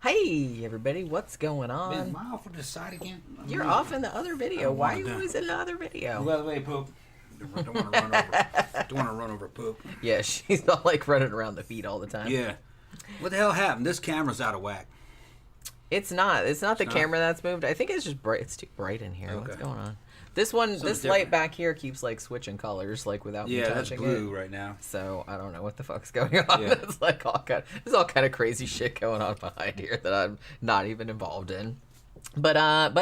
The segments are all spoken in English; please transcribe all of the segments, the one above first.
Hey everybody, what's going Been on? am I off on this side again? You're off in the other video. Why are you always in the other video? By the way, poop. Don't want to run over. Don't want to run over poop. Yeah, she's not like running around the feet all the time. Yeah. What the hell happened? This camera's out of whack. It's not. It's not the camera that's moved. I think it's just bright. It's too bright in here. Okay. What's going on? This one, this light back here keeps like switching colors, like without me touching it. Yeah, that's blue right now. So I don't know what the fuck's going on. Yeah. It's like there's all kind of crazy shit going on behind here that I'm not even involved in. But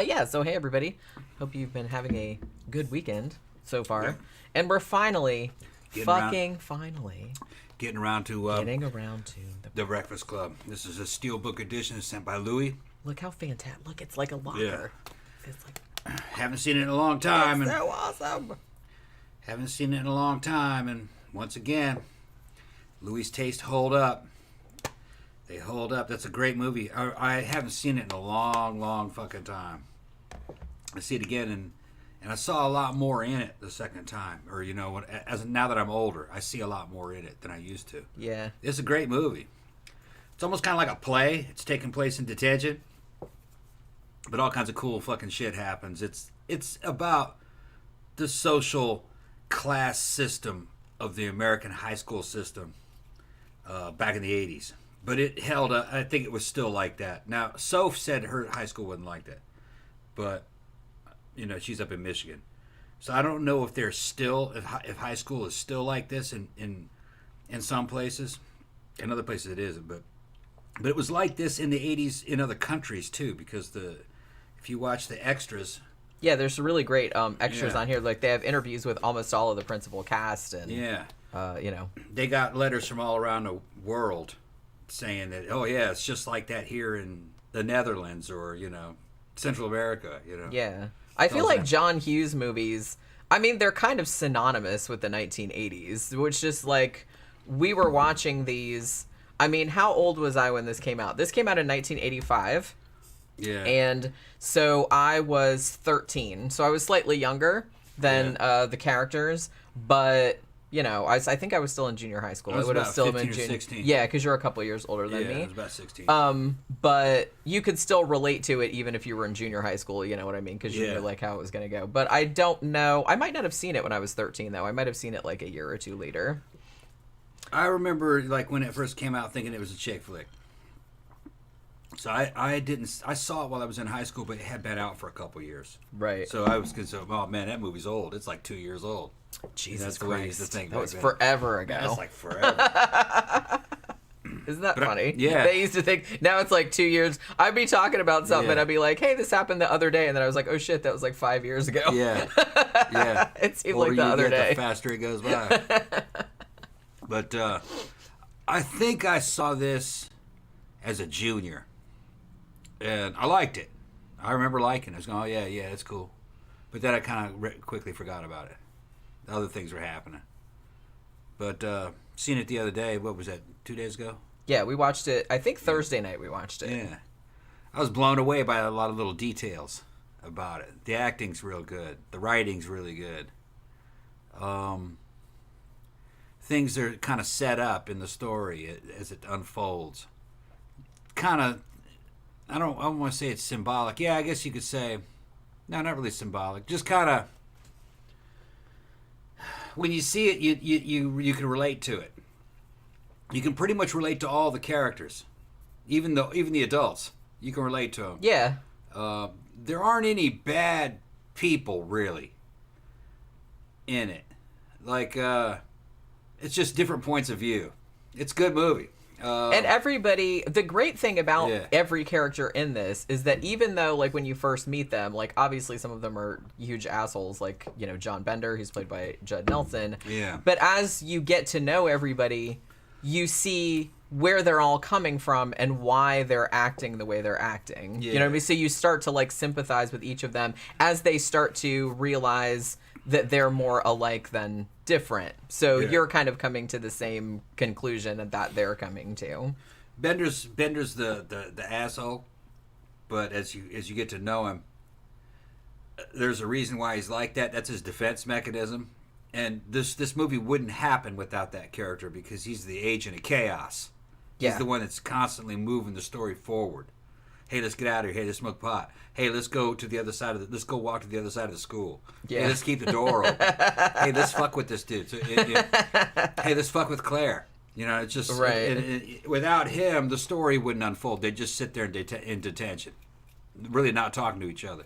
yeah. So hey everybody, hope you've been having a good weekend so far, yeah. And we're finally getting around to the Breakfast Club. This is a Steelbook edition sent by Louie. Look how fantastic! Look, it's like a locker. Yeah. It's like. Haven't seen it in a long time. It's so awesome. Haven't seen it in a long time, and once again, Louie's taste hold up. They hold up. That's a great movie. I haven't seen it in a long fucking time. I see it again, and I saw a lot more in it the second time. Or now that I'm older, I see a lot more in it than I used to. Yeah, it's a great movie. It's almost kind of like a play. It's taking place in detention. But all kinds of cool fucking shit happens. It's about the social class system of the American high school system back in the 80s. But it held up. I think it was still like that. Now, Soph said her high school wasn't like that. But, she's up in Michigan. So I don't know if they're still, if high school is still like this in some places. In other places it isn't. But it was like this in the 80s in other countries, too, because if you watch the extras, yeah, there's some really great extras on here. Like they have interviews with almost all of the principal cast, and they got letters from all around the world saying that, oh yeah, it's just like that here in the Netherlands or Central America. Yeah, I feel like John Hughes movies. I mean, they're kind of synonymous with the 1980s, which just like we were watching these. I mean, how old was I when this came out? This came out in 1985. Yeah. And so I was 13. So I was slightly younger than the characters, but I think I was still in junior high school. I would have still been junior. 16. Yeah, because you're a couple years older than me. Yeah, I was about 16. But you could still relate to it even if you were in junior high school. You know what I mean? Because you knew like how it was going to go. But I don't know. I might not have seen it when I was 13 though. I might have seen it like a year or two later. I remember like when it first came out, thinking it was a chick flick. So I saw it while I was in high school, but it had been out for a couple years. Right. So I was concerned, oh man, that movie's old. It's like 2 years old. Jesus Christ. Way I used to think that was forever ago. That's like forever. Isn't that funny? Yeah. They used to think, now it's like 2 years. I'd be talking about something and I'd be like, hey, this happened the other day. And then I was like, oh shit, that was like 5 years ago. Yeah. Yeah. It seemed like the other day. The faster it goes by. But I think I saw this as a junior. And I liked it. I remember liking it. I was going, oh, yeah, it's cool. But then I kind of quickly forgot about it. Other things were happening. But seen it the other day. What was that, 2 days ago? Yeah, we watched it. I think Thursday night we watched it. Yeah. I was blown away by a lot of little details about it. The acting's real good. The writing's really good. Things are kind of set up in the story as it unfolds. Kind of... I don't want to say it's symbolic. Yeah, I guess you could say, no, not really symbolic. Just kind of, when you see it, you can relate to it. You can pretty much relate to all the characters, even the adults. You can relate to them. Yeah. There aren't any bad people really in it. Like it's just different points of view. It's a good movie. And everybody, the great thing about every character in this is that even though, like, when you first meet them, like, obviously some of them are huge assholes, like, John Bender, who's played by Judd Nelson. Yeah. But as you get to know everybody, you see where they're all coming from and why they're acting the way they're acting. Yeah. You know what I mean? So you start to, like, sympathize with each of them as they start to realize that they're more alike than different. So you're kind of coming to the same conclusion that they're coming to. Bender's the asshole, but as you get to know him, there's a reason why he's like that. That's his defense mechanism. And this movie wouldn't happen without that character because he's the agent of chaos. He's the one that's constantly moving the story forward. Hey, let's get out of here. Hey, let's smoke pot. Hey, let's go to the other side of let's go walk to the other side of the school. Yeah. Hey, let's keep the door open. Hey, let's fuck with this dude. So hey, let's fuck with Claire. You know, it's just without him, the story wouldn't unfold. They'd just sit there in detention, really not talking to each other.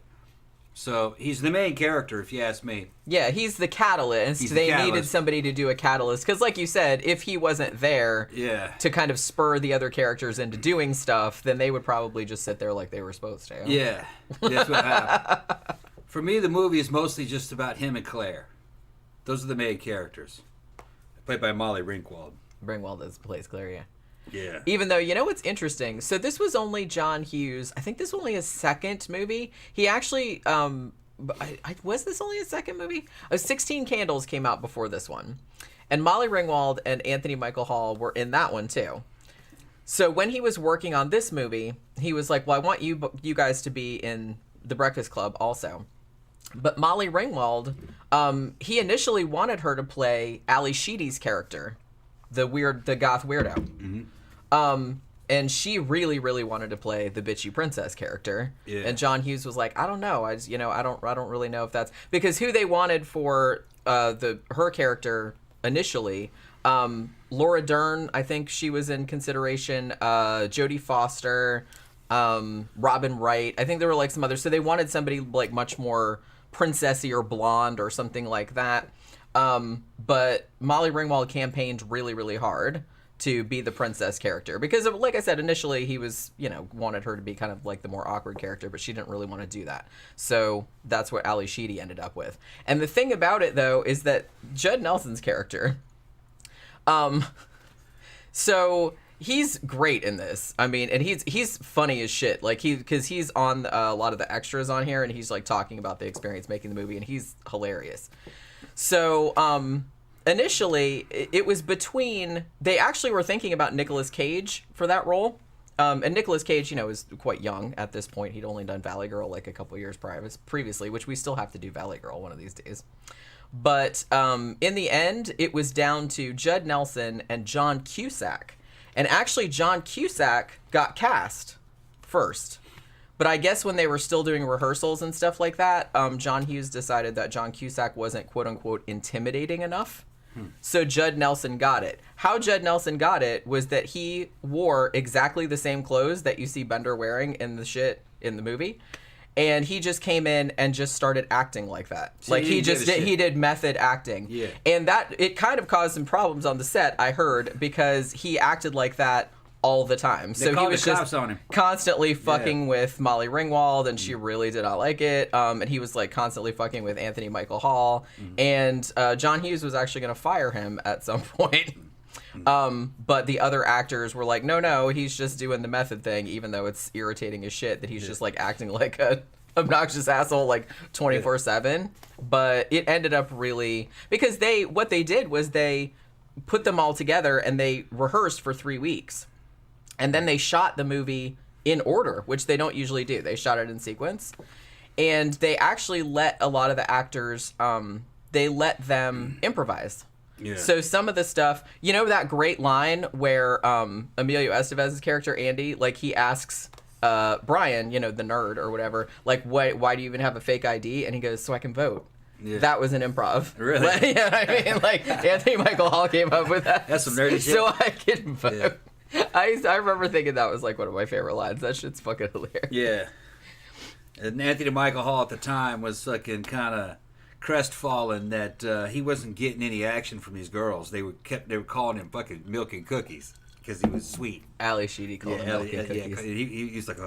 So he's the main character, if you ask me. Yeah, he's the catalyst. They needed somebody to do a catalyst. Because like you said, if he wasn't there to kind of spur the other characters into doing stuff, then they would probably just sit there like they were supposed to. Yeah, that's what happened. For me, the movie is mostly just about him and Claire. Those are the main characters. Played by Molly Ringwald. Ringwald plays Claire, yeah. Yeah. Even though, you know what's interesting? So this was only John Hughes. I think this was only his second movie. He actually, was this only his second movie? 16 Candles came out before this one. And Molly Ringwald and Anthony Michael Hall were in that one too. So when he was working on this movie, he was like, well, I want you guys to be in The Breakfast Club also. But Molly Ringwald, he initially wanted her to play Ally Sheedy's character, the goth weirdo. Mm-hmm. And she really, really wanted to play the bitchy princess character. Yeah. And John Hughes was like, I don't know. I don't really know if that's because who they wanted for her character initially. Laura Dern, I think she was in consideration. Jodie Foster, Robin Wright. I think there were like some others. So they wanted somebody like much more princessy or blonde or something like that. But Molly Ringwald campaigned really, really hard to be the princess character because like I said, initially he was, wanted her to be kind of like the more awkward character, but she didn't really want to do that. So that's what Ally Sheedy ended up with. And the thing about it though, is that Judd Nelson's character, so he's great in this. I mean, and he's funny as shit. Like because he's on a lot of the extras on here and he's like talking about the experience making the movie and he's hilarious. So, initially, it was they actually were thinking about Nicolas Cage for that role. And Nicolas Cage, is quite young at this point. He'd only done Valley Girl like a couple years previously, which we still have to do Valley Girl one of these days. But in the end, it was down to Judd Nelson and John Cusack. And actually, John Cusack got cast first. But I guess when they were still doing rehearsals and stuff like that, John Hughes decided that John Cusack wasn't quote-unquote intimidating enough. So Judd Nelson got it. How Judd Nelson got it was that he wore exactly the same clothes that you see Bender wearing in the movie. And he just came in and just started acting like that. So like he did method acting. Yeah. And it kind of caused some problems on the set, I heard, because he acted like that all the time. So he was just constantly fucking with Molly Ringwald, and she really did not like it. And he was like constantly fucking with Anthony Michael Hall. And John Hughes was actually going to fire him at some point. But the other actors were like, no, he's just doing the method thing, even though it's irritating as shit that he's just like acting like a obnoxious asshole like 24/7. But it ended up really because what they did was they put them all together and they rehearsed for 3 weeks. And then they shot the movie in order, which they don't usually do. They shot it in sequence. And they actually let a lot of the actors, they let them improvise. Yeah. So some of the stuff, that great line where Emilio Estevez's character, Andy, like he asks Brian, the nerd or whatever, like, why do you even have a fake ID? And he goes, so I can vote. Yeah. That was an improv. Really? Yeah, I mean, like, Anthony Michael Hall came up with that. That's some nerdy shit. So I can vote. Yeah. I remember thinking that was like one of my favorite lines. That shit's fucking hilarious. Yeah. And Anthony Michael Hall at the time was fucking kind of crestfallen that he wasn't getting any action from these girls. They were calling him fucking Milk and Cookies because he was sweet. Ally Sheedy called him Milk and Cookies. Yeah, he's like,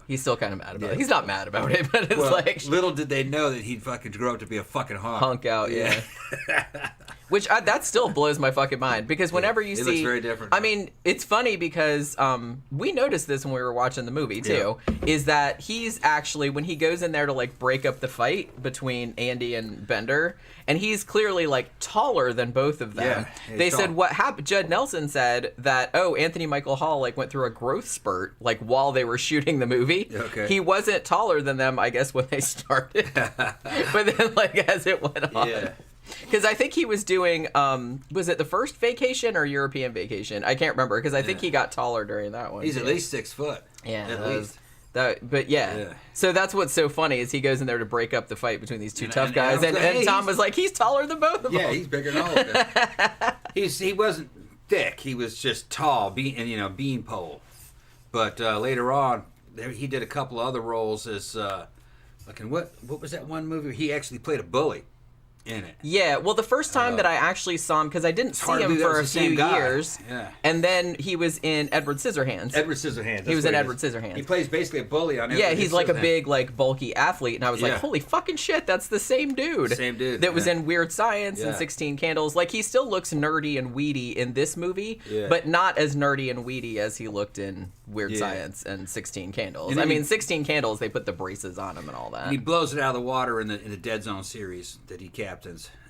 He's still kind of mad about it. He's not mad about it, but it's like... Little did they know that he'd fucking grow up to be a fucking hunk out, yeah. Which, that still blows my fucking mind, because whenever you see... It looks very different. I mean, it's funny because we noticed this when we were watching the movie, too, is that he's actually, when he goes in there to, like, break up the fight between Andy and Bender, and he's clearly, like, taller than both of them. Yeah, they said what happened... Judd Nelson said that, Anthony Michael Hall, like, went through a growth spurt, like, while they were shooting the movie. Okay. He wasn't taller than them, I guess, when they started. But then, like, as it went on. Yeah. Because I think he was doing, was it the first Vacation or European Vacation? I can't remember, because I think he got taller during that one. He's at least 6 foot. Yeah, But yeah. So that's what's so funny is he goes in there to break up the fight between these two tough guys, and Tom was like, he's taller than both of them. Yeah, he's bigger than all of them. He wasn't thick. He was just tall, beanpole. But later on, he did a couple other roles as what was that one movie? He actually played a bully in it. Yeah, well, the first time that I actually saw him, because I didn't see him for a few years, and then he was in Edward Scissorhands. He was in Edward Scissorhands. He plays basically a bully on Edward. Yeah, he's like a big, like, bulky athlete, and I was like, holy fucking shit, that's the same dude. That was in Weird Science and 16 Candles. Like, he still looks nerdy and weedy in this movie, but not as nerdy and weedy as he looked in Weird Science and 16 Candles. I mean, 16 Candles, they put the braces on him and all that. And he blows it out of the water in the Dead Zone series that he captains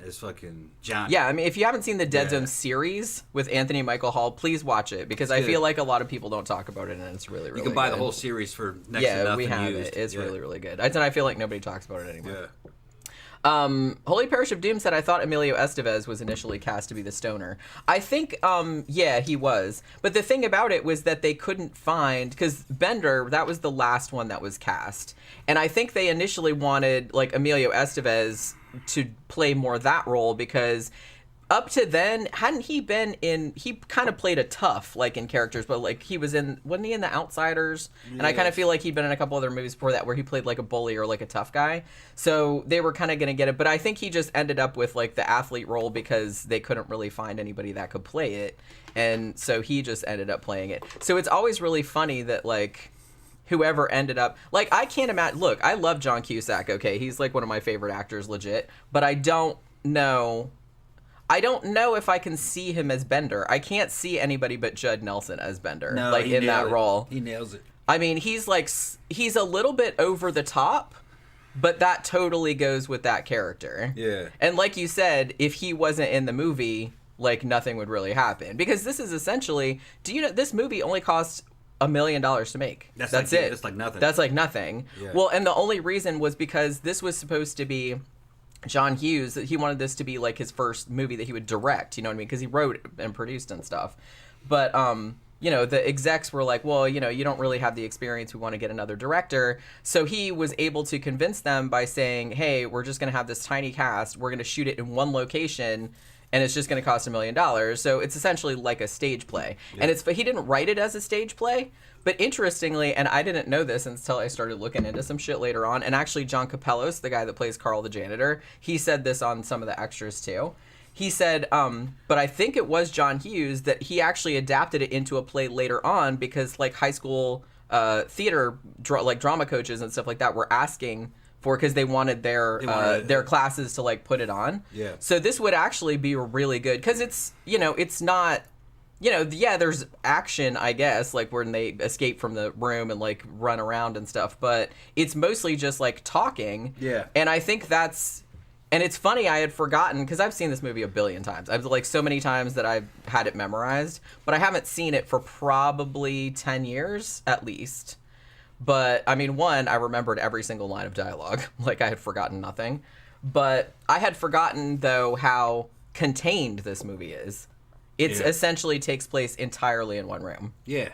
as fucking John. Yeah, I mean, if you haven't seen the Dead Zone series with Anthony Michael Hall, please watch it, because I feel like a lot of people don't talk about it, and it's really, really good. You can buy the whole series for next to nothing. Yeah, we have used. it. It's really, really good. I feel like nobody talks about it anymore. Yeah. Holy Parish of Doom said, I thought Emilio Estevez was initially cast to be the stoner. I think, he was. But the thing about it was that they couldn't find, because Bender, that was the last one that was cast. And I think they initially wanted, like, Emilio Estevez to play more that role, because up to then, hadn't he been in, he kind of played a tough, like, in characters, but, like, wasn't he in The Outsiders? Yes. And I kind of feel like he'd been in a couple other movies before that where he played, like, a bully or, like, a tough guy. So they were kind of going to get it, but I think he just ended up with, like, the athlete role because they couldn't really find anybody that could play it. And so he just ended up playing it. So it's always really funny that, like, whoever ended up, like, I can't imagine, look, I love John Cusack, okay? He's, like, one of my favorite actors, legit, but I don't know if I can see him as Bender. I can't see anybody but Judd Nelson as Bender, in that role. He nails it. I mean, he's a little bit over the top, but that totally goes with that character. Yeah. And like you said, if he wasn't in the movie, like, nothing would really happen. Because this is essentially, do you know, this movie only cost $1 million to make. That's it. That's like nothing. That's like nothing. Yeah. Well, and the only reason was because this was supposed to be John Hughes. He wanted this to be like his first movie that he would direct, you know what I mean? Because he wrote and produced and stuff. But, the execs were like, well, you don't really have the experience. We want to get another director. So he was able to convince them by saying, hey, we're just going to have this tiny cast. We're going to shoot it in one location, and it's just going to cost $1 million. So it's essentially like a stage play. Yeah. And he didn't write it as a stage play, but interestingly, and I didn't know this until I started looking into some shit later on, and actually John Capellos, the guy that plays Carl the janitor, he said this on some of the extras too. He said, but I think it was John Hughes that he actually adapted it into a play later on because, like, high school theater, drama coaches and stuff like that were asking for, because they wanted their classes to, like, put it on. Yeah. So this would actually be really good, because it's, it's not, there's action, I guess, like when they escape from the room and, like, run around and stuff, but it's mostly just, like, talking. Yeah. And I think that's, and it's funny, I had forgotten, because I've seen this movie 1 billion times. I've, like, so many times that I've had it memorized, but I haven't seen it for probably 10 years at least. But, I mean, I remembered every single line of dialogue. Like, I had forgotten nothing. But I had forgotten, though, how contained this movie is. It essentially takes place entirely in one room. Yeah.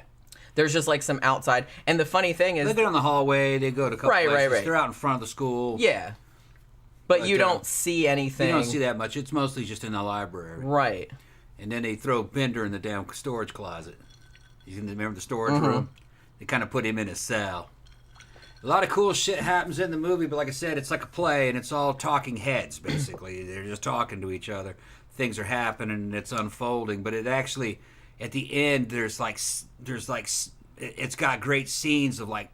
There's just, like, some outside. And the funny thing is, they go down the hallway, they go to a couple places. Right. They're out in front of the school. Yeah. But you don't see anything. You don't see that much. It's mostly just in the library. Right. And then they throw Bender in the damn storage closet. Remember the storage room? They kind of put him in a cell. A lot of cool shit happens in the movie, but like I said, it's like a play, and it's all talking heads, basically. They're just talking to each other. Things are happening, and it's unfolding. But it actually, at the end, there's like, it's got great scenes of, like,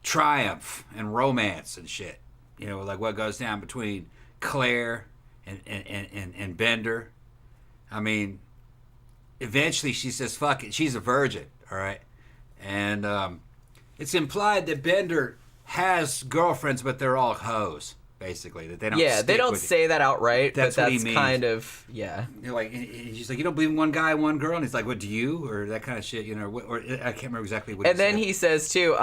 triumph and romance and shit. Like what goes down between Claire and Bender. I mean, eventually she says, fuck it, she's a virgin, all right? And it's implied that Bender has girlfriends, but they're all hoes, basically. That they don't. Yeah, they don't say that outright, That's but what he that's means. kind of Like, and she's like, you don't believe in one guy, one girl, and he's like, what do you, or that kind of shit, or I can't remember exactly what. And then he says too,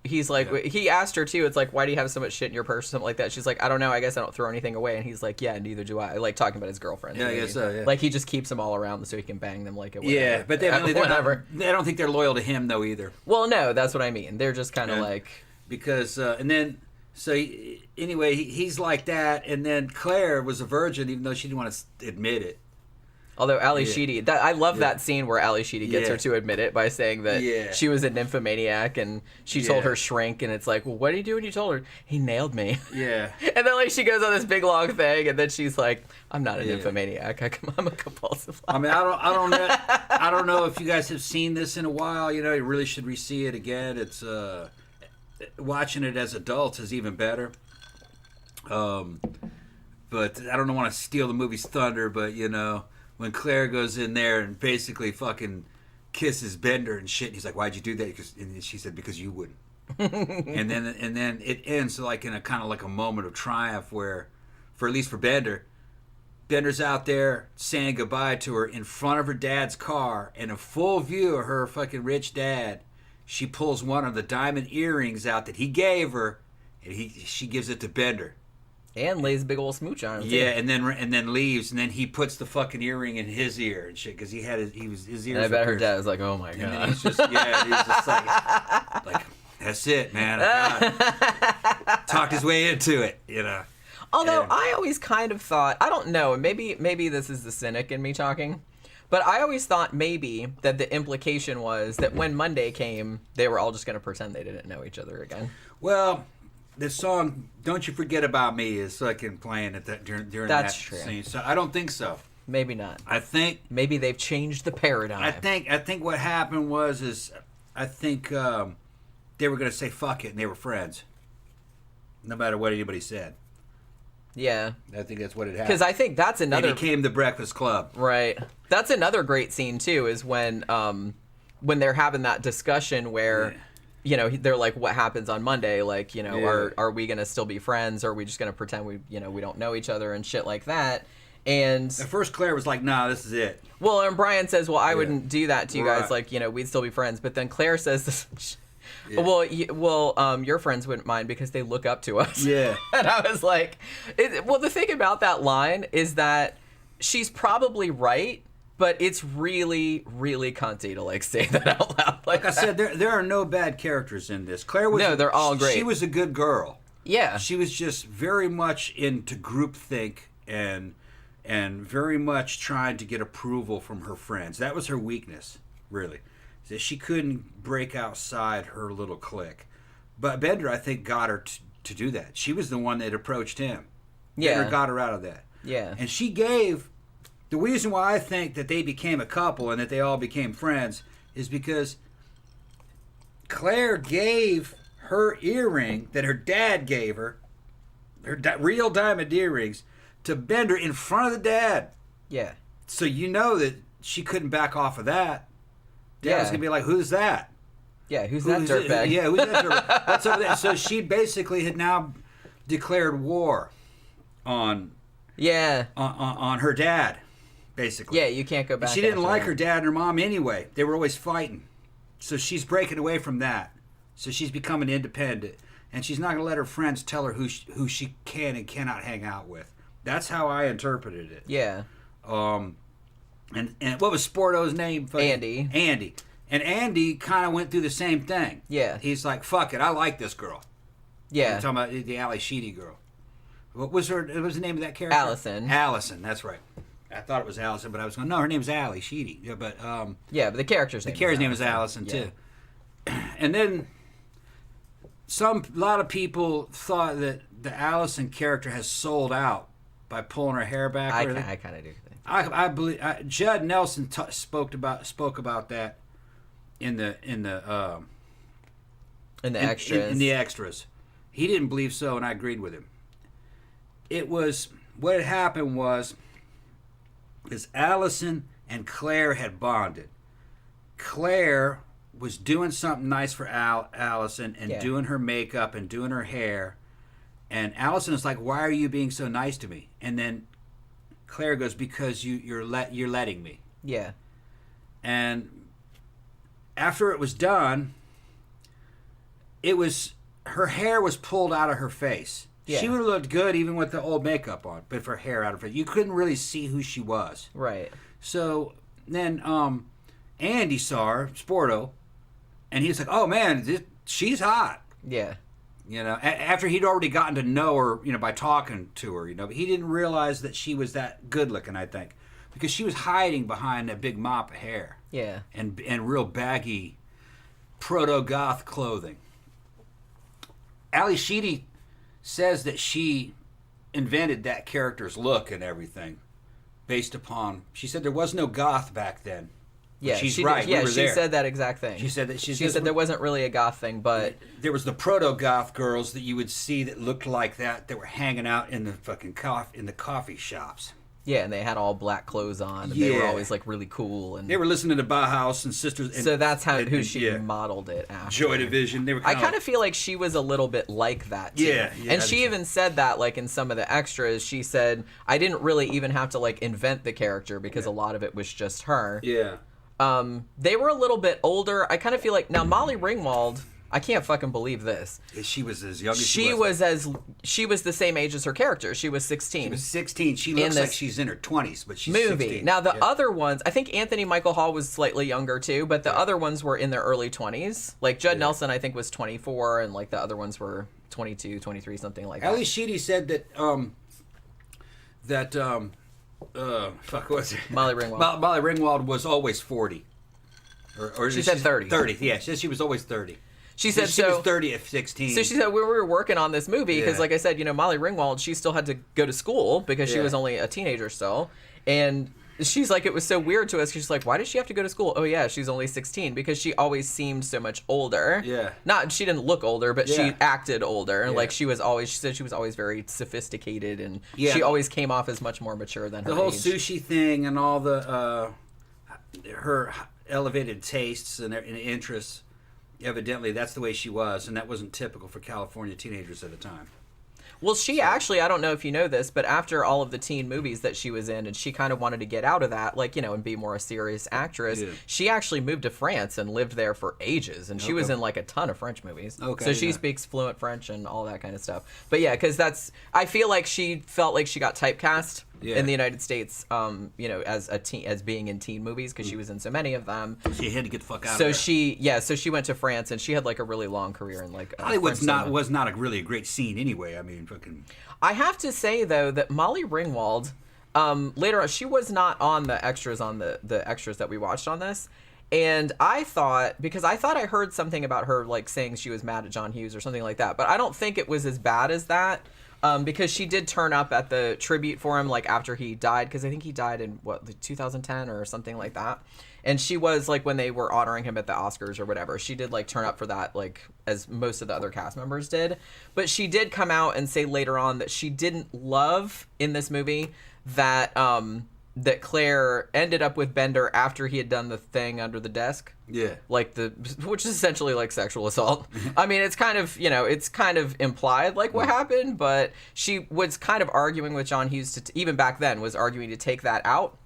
he's like, he asked her too. It's like, why do you have so much shit in your purse, or something like that? She's like, I don't know. I guess I don't throw anything away. And he's like, yeah, neither do I. Like talking about his girlfriend. Yeah, I guess so. Yeah. Like he just keeps them all around so he can bang them like a whatever. Yeah, but I don't think they're loyal to him though either. Well, no, that's what I mean. They're just kind of like because and then. So anyway, he's like that, and then Claire was a virgin, even though she didn't want to admit it. Although Ally Sheedy, I love that scene where Ally Sheedy gets her to admit it by saying that she was a nymphomaniac, and she told her shrink, and it's like, well, what did you do when you told her? He nailed me. Yeah. And then like she goes on this big long thing, and then she's like, I'm not a nymphomaniac. I'm a compulsive liar. I mean, I don't know if you guys have seen this in a while. You really should re-see it again. It's watching it as adults is even better. But I don't want to steal the movie's thunder, but when Claire goes in there and basically fucking kisses Bender and shit, and he's like, why'd you do that? And she said, because you wouldn't. and then it ends like in a kind of like a moment of triumph where, at least for Bender's out there saying goodbye to her in front of her dad's car in a full view of her fucking rich dad. She pulls one of the diamond earrings out that he gave her, and she gives it to Bender. And lays a big old smooch on him. Yeah, and then leaves, and then he puts the fucking earring in his ear and shit because his ears. And I bet her dad was like, "Oh my god." And then he's just like, that's it, man. Talked his way into it, Although I always kind of thought, I don't know, maybe this is the cynic in me talking. But I always thought maybe that the implication was that when Monday came, they were all just going to pretend they didn't know each other again. Well, the song "Don't You Forget About Me" is fucking playing at during that scene. So I don't think so. Maybe not. I think maybe they've changed the paradigm. I think what happened was I think they were going to say fuck it, and they were friends, no matter what anybody said. Yeah. I think that's what it happened. Because I think that's another... It became the Breakfast Club. Right. That's another great scene, too, is when they're having that discussion where, they're like, what happens on Monday? Like, are we going to still be friends? Or are we just going to pretend we don't know each other and shit like that? And... At first, Claire was like, nah, this is it. Well, and Brian says, well, I wouldn't do that to you guys. Like, we'd still be friends. But then Claire says this... Yeah. Well, your friends wouldn't mind because they look up to us. Yeah. And I was like, the thing about that line is that she's probably right, but it's really, really cunty to like say that out loud. Like I said, there are no bad characters in this. Claire was they're all great. She was a good girl. Yeah. She was just very much into groupthink and very much trying to get approval from her friends. That was her weakness, really. That she couldn't break outside her little clique. But Bender, I think, got her to do that. She was the one that approached him. Yeah. Bender got her out of that. Yeah. And she gave... The reason why I think that they became a couple and that they all became friends is because Claire gave her earring that her dad gave her, real diamond earrings, to Bender in front of the dad. Yeah. So you know that she couldn't back off of that. Dad was going to be like, who's that? Yeah, who's that dirtbag? Yeah, who's that dirtbag? What's over there? So she basically had now declared war on her dad, basically. Yeah, you can't go back. She didn't like her dad and her mom anyway. They were always fighting. So she's breaking away from that. So she's becoming independent. And she's not going to let her friends tell her who she can and cannot hang out with. That's how I interpreted it. Yeah. And what was Sporto's name? Andy. Andy. And Andy kind of went through the same thing. Yeah. He's like, fuck it, I like this girl. Yeah. I'm talking about the Ally Sheedy girl. What was the name of that character? Allison. Allison, that's right. I thought it was Allison, but I was going, no, her name's Ally Sheedy. Yeah, but the character's name is Allison too. And then a lot of people thought that the Allison character has sold out by pulling her hair back. I kind of do think. I believe Judd Nelson spoke about that in the extras. In the extras, he didn't believe so, and I agreed with him. It was what had happened was Allison and Claire had bonded. Claire was doing something nice for Allison and doing her makeup and doing her hair, And Allison is like, "Why are you being so nice to me?" And then Claire goes, "Because you're letting me." Yeah. And after it was done, her hair was pulled out of her face. Yeah. She would have looked good even with the old makeup on, but her hair out of her face. You couldn't really see who she was. Right. So then Andy saw her, Sporto, and he was like, "Oh man, she's hot." Yeah. You know, after he'd already gotten to know her, you know, by talking to her, you know, but he didn't realize that she was that good looking, I think, because she was hiding behind a big mop of hair. Yeah. And real baggy proto-goth clothing. Ally Sheedy says that she invented that character's look and everything based upon, she said there was no goth back then. Yeah, she's right. Yeah, we were she there. said that exact thing. She said that she said there wasn't really a goth thing, but there was the proto-goth girls that you would see that looked like that were hanging out in the fucking coffee shops. Yeah, and they had all black clothes on, and they were always like really cool, and they were listening to Bauhaus and Sisters. So that's who she modeled it after. Joy Division. They were. I kind of feel like she was a little bit like that too. Yeah, and she even said that, like in some of the extras, she said, "I didn't really even have to like invent the character because a lot of it was just her." Yeah. They were a little bit older. I kind of feel like now Molly Ringwald. I can't fucking believe this. She was as young as she was the same age as her character. She was 16. She was 16. She looks like she's in her 20s, but she's movie. 16. Now the other ones, I think Anthony Michael Hall was slightly younger too, but the other ones were in their early 20s. Like Judd Nelson, I think was 24, and like the other ones were 22, 23, something like that. Ally Sheedy said that fuck, what's it? Molly Ringwald. Molly Ringwald was always 40. Or she said 30. 30, yeah. She said she was always 30. She said she was 30 at 16. So she said we were working on this movie because, like I said, you know, Molly Ringwald, she still had to go to school because she was only a teenager still. And she's like, it was so weird to us. She's like, why does she have to go to school? Oh, yeah, she's only 16 because she always seemed so much older. Yeah. She didn't look older, but she acted older. Like she said she was always very sophisticated and she always came off as much more mature than her The whole age. sushi thing and all the, her elevated tastes and interests. Evidently, that's the way she was, and that wasn't typical for California teenagers at the time. Well, she actually, I don't know if you know this, but after all of the teen movies that she was in, and she kind of wanted to get out of that, like, you know, and be more a serious actress, she actually moved to France and lived there for ages, and she was in, like, a ton of French movies. So she speaks fluent French and all that kind of stuff. But, yeah, because I feel like she felt like she got typecast in the United States, you know, as being in teen movies, because she was in so many of them. She had to get the fuck out of there. So she went to France, and she had, like, a really long career in, like, Hollywood was not a really great scene anyway. I mean, fucking. I have to say though that Molly Ringwald, later on, she was not on the extras that we watched on this, and I thought I heard something about her like saying she was mad at John Hughes or something like that, but I don't think it was as bad as that. Because she did turn up at the tribute for him, like after he died, because I think he died in 2010 or something like that. And she was like when they were honoring him at the Oscars or whatever, she did like turn up for that, like as most of the other cast members did. But she did come out and say later on that she didn't love in this movie that that Claire ended up with Bender after he had done the thing under the desk. Yeah. Like which is essentially like sexual assault. I mean, it's kind of, you know, it's kind of implied like what happened, but she was kind of arguing with John Hughes even back then was arguing to take that out.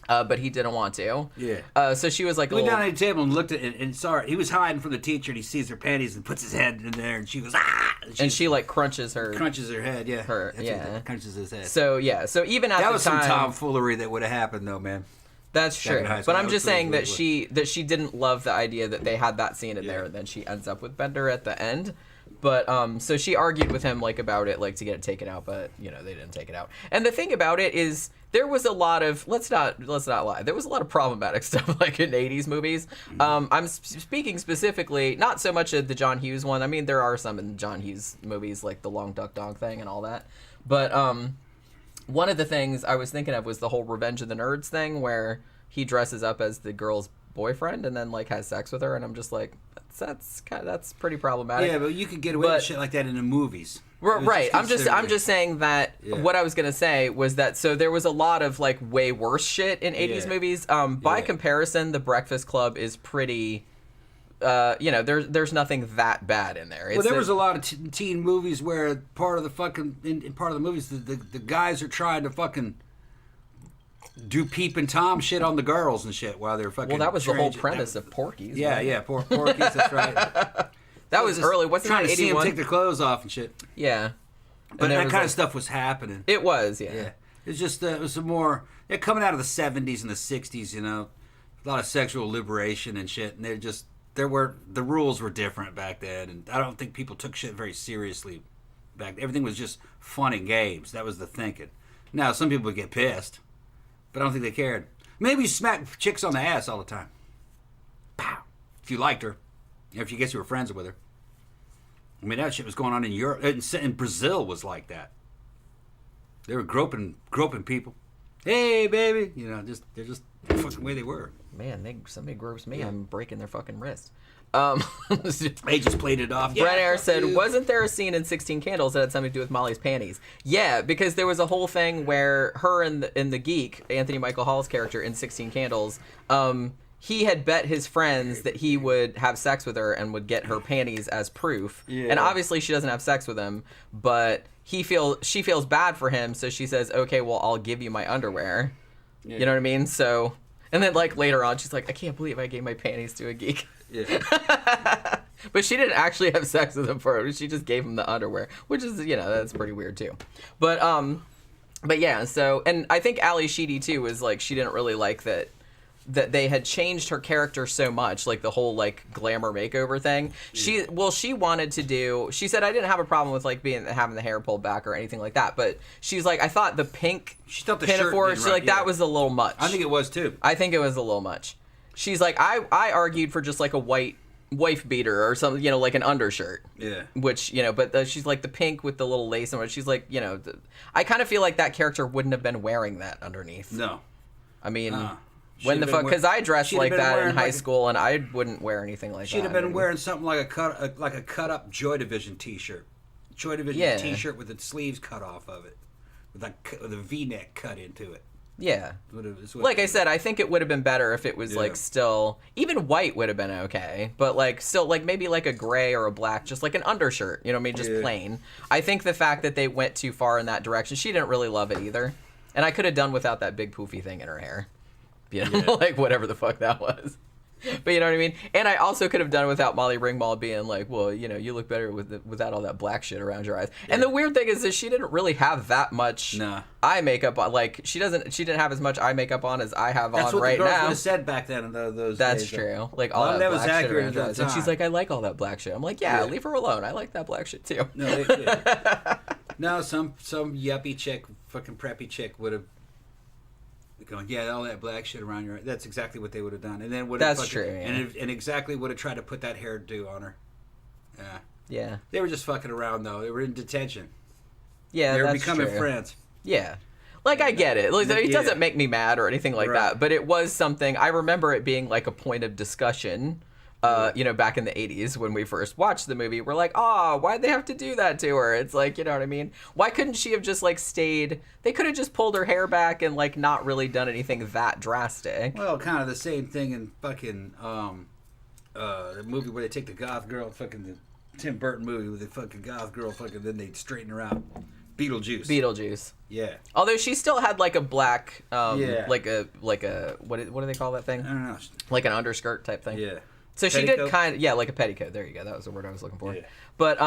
But he didn't want to. Yeah. So she was like, he went down at the table and looked at it and saw her. He was hiding from the teacher and he sees her panties and puts his head in there and she goes, ah! And she like crunches her head, yeah. Crunches his head. So even at the time, that was some tomfoolery that would have happened though, man. That's true. But I'm just saying that she didn't love the idea that they had that scene in there and then she ends up with Bender at the end. But so she argued with him like about it, like to get it taken out, but you know they didn't take it out. And the thing about it is there was a lot of let's not lie. There was a lot of problematic stuff like in 80s movies. I'm speaking specifically not so much of the John Hughes one. I mean there are some in John Hughes movies like the Long Duck Dog thing and all that. But one of the things I was thinking of was the whole Revenge of the Nerds thing where he dresses up as the girl's boyfriend and then like has sex with her, and I'm just like that's pretty problematic. Yeah, but you could get away with shit like that in the movies. Right. I'm just saying that what I was gonna say was that so there was a lot of like way worse shit in 80s movies. By comparison, The Breakfast Club is pretty there's nothing that bad in there. There was a lot of teen movies where part of the movies the guys are trying to fucking do Peep and Tom shit on the girls and shit while they're fucking. Well, that was the whole premise of Porky's. Yeah, Porky's. That's right. That was early. Wasn't trying that to see them 81? take their clothes off and shit. Yeah, but that kind of stuff was happening. It was, yeah. It was just it was more coming out of the 70s and the 60s. A lot of sexual liberation and shit, and the rules were different back then, and I don't think people took shit very seriously back then. Everything was just fun and games. That was the thinking. Now some people would get pissed, but I don't think they cared. Maybe you smack chicks on the ass all the time. Pow. If you liked her, if you were friends with her. I mean, that shit was going on in Europe. In Brazil was like that. They were groping people. Hey, baby. They're just the fucking way they were. Man, somebody gropes me, I'm breaking their fucking wrist. They just played it off. Brent Air said, wasn't there a scene in 16 Candles that had something to do with Molly's panties? Yeah, because there was a whole thing where her and the geek, Anthony Michael Hall's character in 16 Candles, he had bet his friends that he would have sex with her and would get her panties as proof. Yeah. And obviously she doesn't have sex with him, but she feels bad for him, so she says, okay, well, I'll give you my underwear. Yeah. You know what I mean? So, and then later on, she's like, I can't believe I gave my panties to a geek. Yeah. But she didn't actually have sex with him for it. She just gave him the underwear, which is, that's pretty weird too. But yeah, so, and I think Ally Sheedy too was she didn't really like that they had changed her character so much, the whole glamour makeover thing. She wanted to do. She said I didn't have a problem with having the hair pulled back or anything like that, but she's like, I thought the pink. She thought the pinafore. shirt. She that was a little much. I think it was too. I think it was a little much. She's like, I argued for just a white wife beater or something, like an undershirt. Yeah. Which but she's like the pink with the little lace and she's like, I kind of feel like that character wouldn't have been wearing that underneath. No. I mean. When the fuck? Because I dressed like that in high school, and I wouldn't wear anything like that. She'd have been wearing something like a cut up Joy Division T-shirt, T-shirt with the sleeves cut off of it, with a V-neck cut into it. Yeah. Like I said, I think it would have been better if it was still even white would have been okay, but still maybe a gray or a black, just an undershirt. You know what I mean? Just plain. I think the fact that they went too far in that direction, she didn't really love it either, and I could have done without that big poofy thing in her hair. Whatever the fuck that was. But you know what I mean? And I also could have done without Molly Ringwald being well, you look better without all that black shit around your eyes. Yeah. And the weird thing is that she didn't really have that much eye makeup on. She didn't have as much eye makeup on as I have That's on right now. That's what the girls would have said back then in those That's days. true. All that black shit around your eyes. And she's like, I like all that black shit. I'm like, yeah, leave her alone. I like that black shit too. No, some yuppie chick, fucking preppy chick would have going, all that black shit around your. That's exactly what they would have done, and then would have. That's true. Yeah. And exactly would have tried to put that hairdo on her. Yeah. Yeah. They were just fucking around though. They were in detention. Yeah, they were that's becoming true. Friends. Yeah. I get it. It doesn't make me mad or anything like that, but it was something. I remember it being a point of discussion. Back in the 80s when we first watched the movie, we're like, why'd they have to do that to her? It's you know what I mean? Why couldn't she have just stayed? They could have just pulled her hair back and not really done anything that drastic. Well, kind of the same thing in fucking the movie where they take the goth girl, fucking the Tim Burton movie with the fucking goth girl, fucking then they straighten her out. Beetlejuice. Yeah. Although she still had a black, like a what do they call that thing? I don't know. Like an underskirt type thing. Yeah. So petticoat? She did kind of, like a petticoat. There you go. That was the word I was looking for. Yeah. But,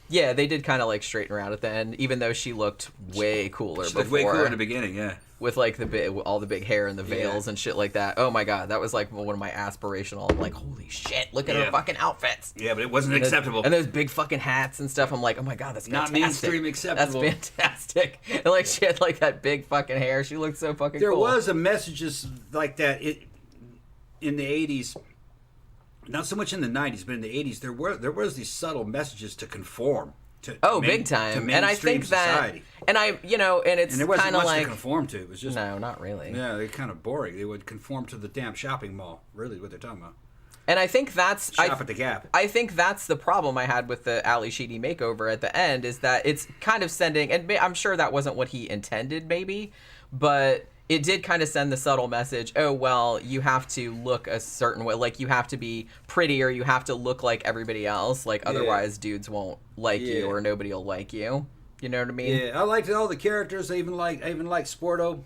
they did kind of straighten her out at the end, even though she looked way cooler before. Way cooler in the beginning, yeah. With all the big hair and the veils and shit like that. Oh my god, that was one of my aspirational. I'm like, holy shit, look at her fucking outfits. Yeah, but it wasn't acceptable. And those big fucking hats and stuff. I'm like, oh my god, that's fantastic. Not mainstream acceptable. That's fantastic. And she had that big fucking hair. She looked so fucking cool. There was a messages like that in the 80s. Not so much in the 90s, but in the 80s, there was these subtle messages to conform. Big time. To and I think society. And it's there wasn't kind of much to conform to. It was just no, not really. Yeah, they're kind of boring. They would conform to the damn shopping mall. Really, what they're talking about. And I think that's shop at the Gap. I think that's the problem I had with the Ally Sheedy makeover at the end is that it's kind of sending, and I'm sure that wasn't what he intended, maybe, but it did kind of send the subtle message, oh, well, you have to look a certain way. Like, you have to be pretty, or you have to look like everybody else. Like, otherwise dudes won't like you, or nobody will like you. You know what I mean? Yeah, I liked all the characters. I even like Sporto.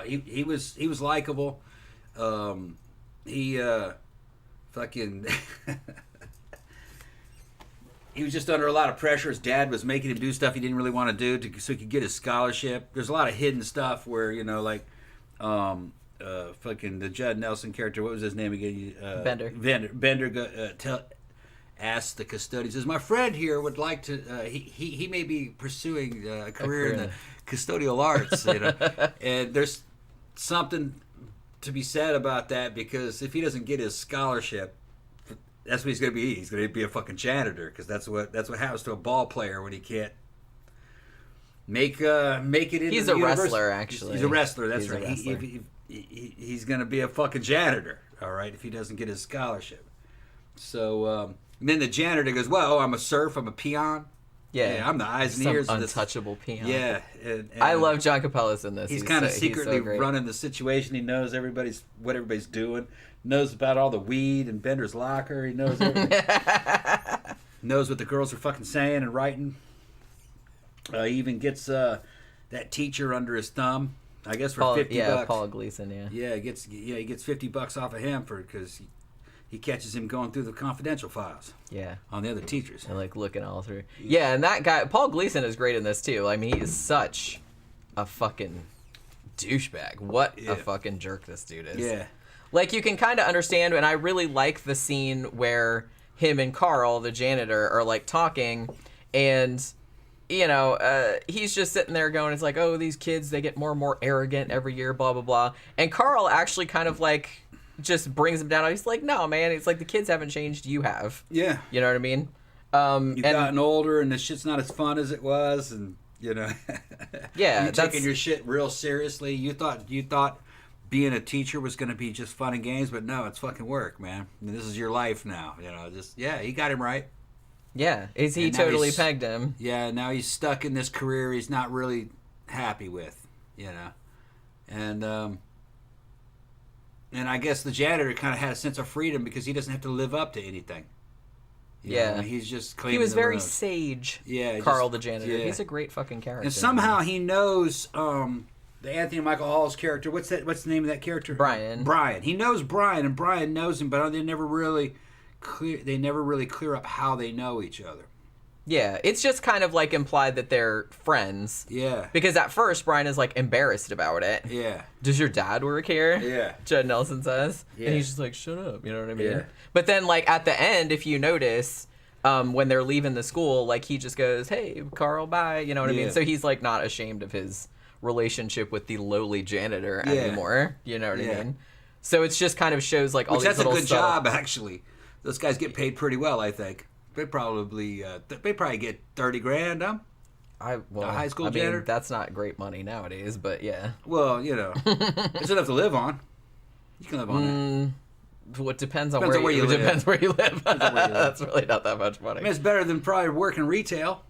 He was likable. He fucking he was just under a lot of pressure. His dad was making him do stuff he didn't really want to do so he could get his scholarship. There's a lot of hidden stuff where, you know, like fucking the Judd Nelson character, what was his name again? Bender asked the custodian, says, my friend here would like to he may be pursuing a career in the custodial arts, you know. And there's something to be said about that, because if he doesn't get his scholarship, that's what he's going to be. He's going to be a fucking janitor, because that's what happens to a ball player when he can't make it into He's the a universe. Wrestler, actually. He's a wrestler. That's He's right. a wrestler. He's going to be a fucking janitor. All right, if he doesn't get his scholarship. So then the janitor goes, "Well, I'm a serf. I'm a peon. Yeah, I'm the eyes and ears of this untouchable peon." Yeah, and I love John Capellas in this. He's kind of secretly so running the situation. He knows what everybody's doing. Knows about all the weed in Bender's locker. He knows everything. Knows what the girls are fucking saying and writing. He even gets that teacher under his thumb. I guess for $50. Yeah, Paul Gleason. Yeah. Yeah, he gets $50 off of him because he catches him going through the confidential files. Yeah. On the other teachers. And like looking all through. Yeah, and that guy Paul Gleason is great in this too. I mean, he is such a fucking douchebag. What a fucking jerk this dude is. Yeah. Like, you can kind of understand, and I really like the scene where him and Carl, the janitor, are like talking, and you know, he's just sitting there going, it's like, oh, these kids, they get more and more arrogant every year, blah blah blah. And Carl actually kind of like just brings him down. He's like, no, man, it's like the kids haven't changed, you have. Yeah. You know what I mean? You've gotten older, and the shit's not as fun as it was, and you know. Yeah, you're taking your shit real seriously. You thought being a teacher was going to be just fun and games, but no, it's fucking work, man. I mean, this is your life now, you know. He got him right. Yeah, he totally pegged him. Yeah, now he's stuck in this career he's not really happy with, you know. And I guess the janitor kind of had a sense of freedom because he doesn't have to live up to anything. You know, he's just cleaning. He was very room. Sage. Yeah, Carl the janitor. Yeah. He's a great fucking character. And somehow he knows the Anthony Michael Hall's character. What's the name of that character? Brian. He knows Brian, and Brian knows him, but they never really clear up how they know each other. Yeah, it's just kind of like implied that they're friends. Yeah. Because at first Brian is like embarrassed about it. Yeah. Does your dad work here? Yeah. Judd Nelson says. Yeah. And he's just like, shut up. You know what I mean? Yeah. But then like at the end, if you notice, when they're leaving the school, like he just goes, hey, Carl, bye. You know what I mean? So he's like not ashamed of his relationship with the lowly janitor anymore. You know what I mean? So it's just kind of shows like all these little that's a good job, actually. Those guys get paid pretty well, I think. They probably get $30,000, huh? High school janitor. Mean, that's not great money nowadays, but yeah. Well, you know, it's enough to live on. You can live on that. Well, it depends on where you live. Depends where you live. That's really not that much money. I mean, it's better than probably working retail.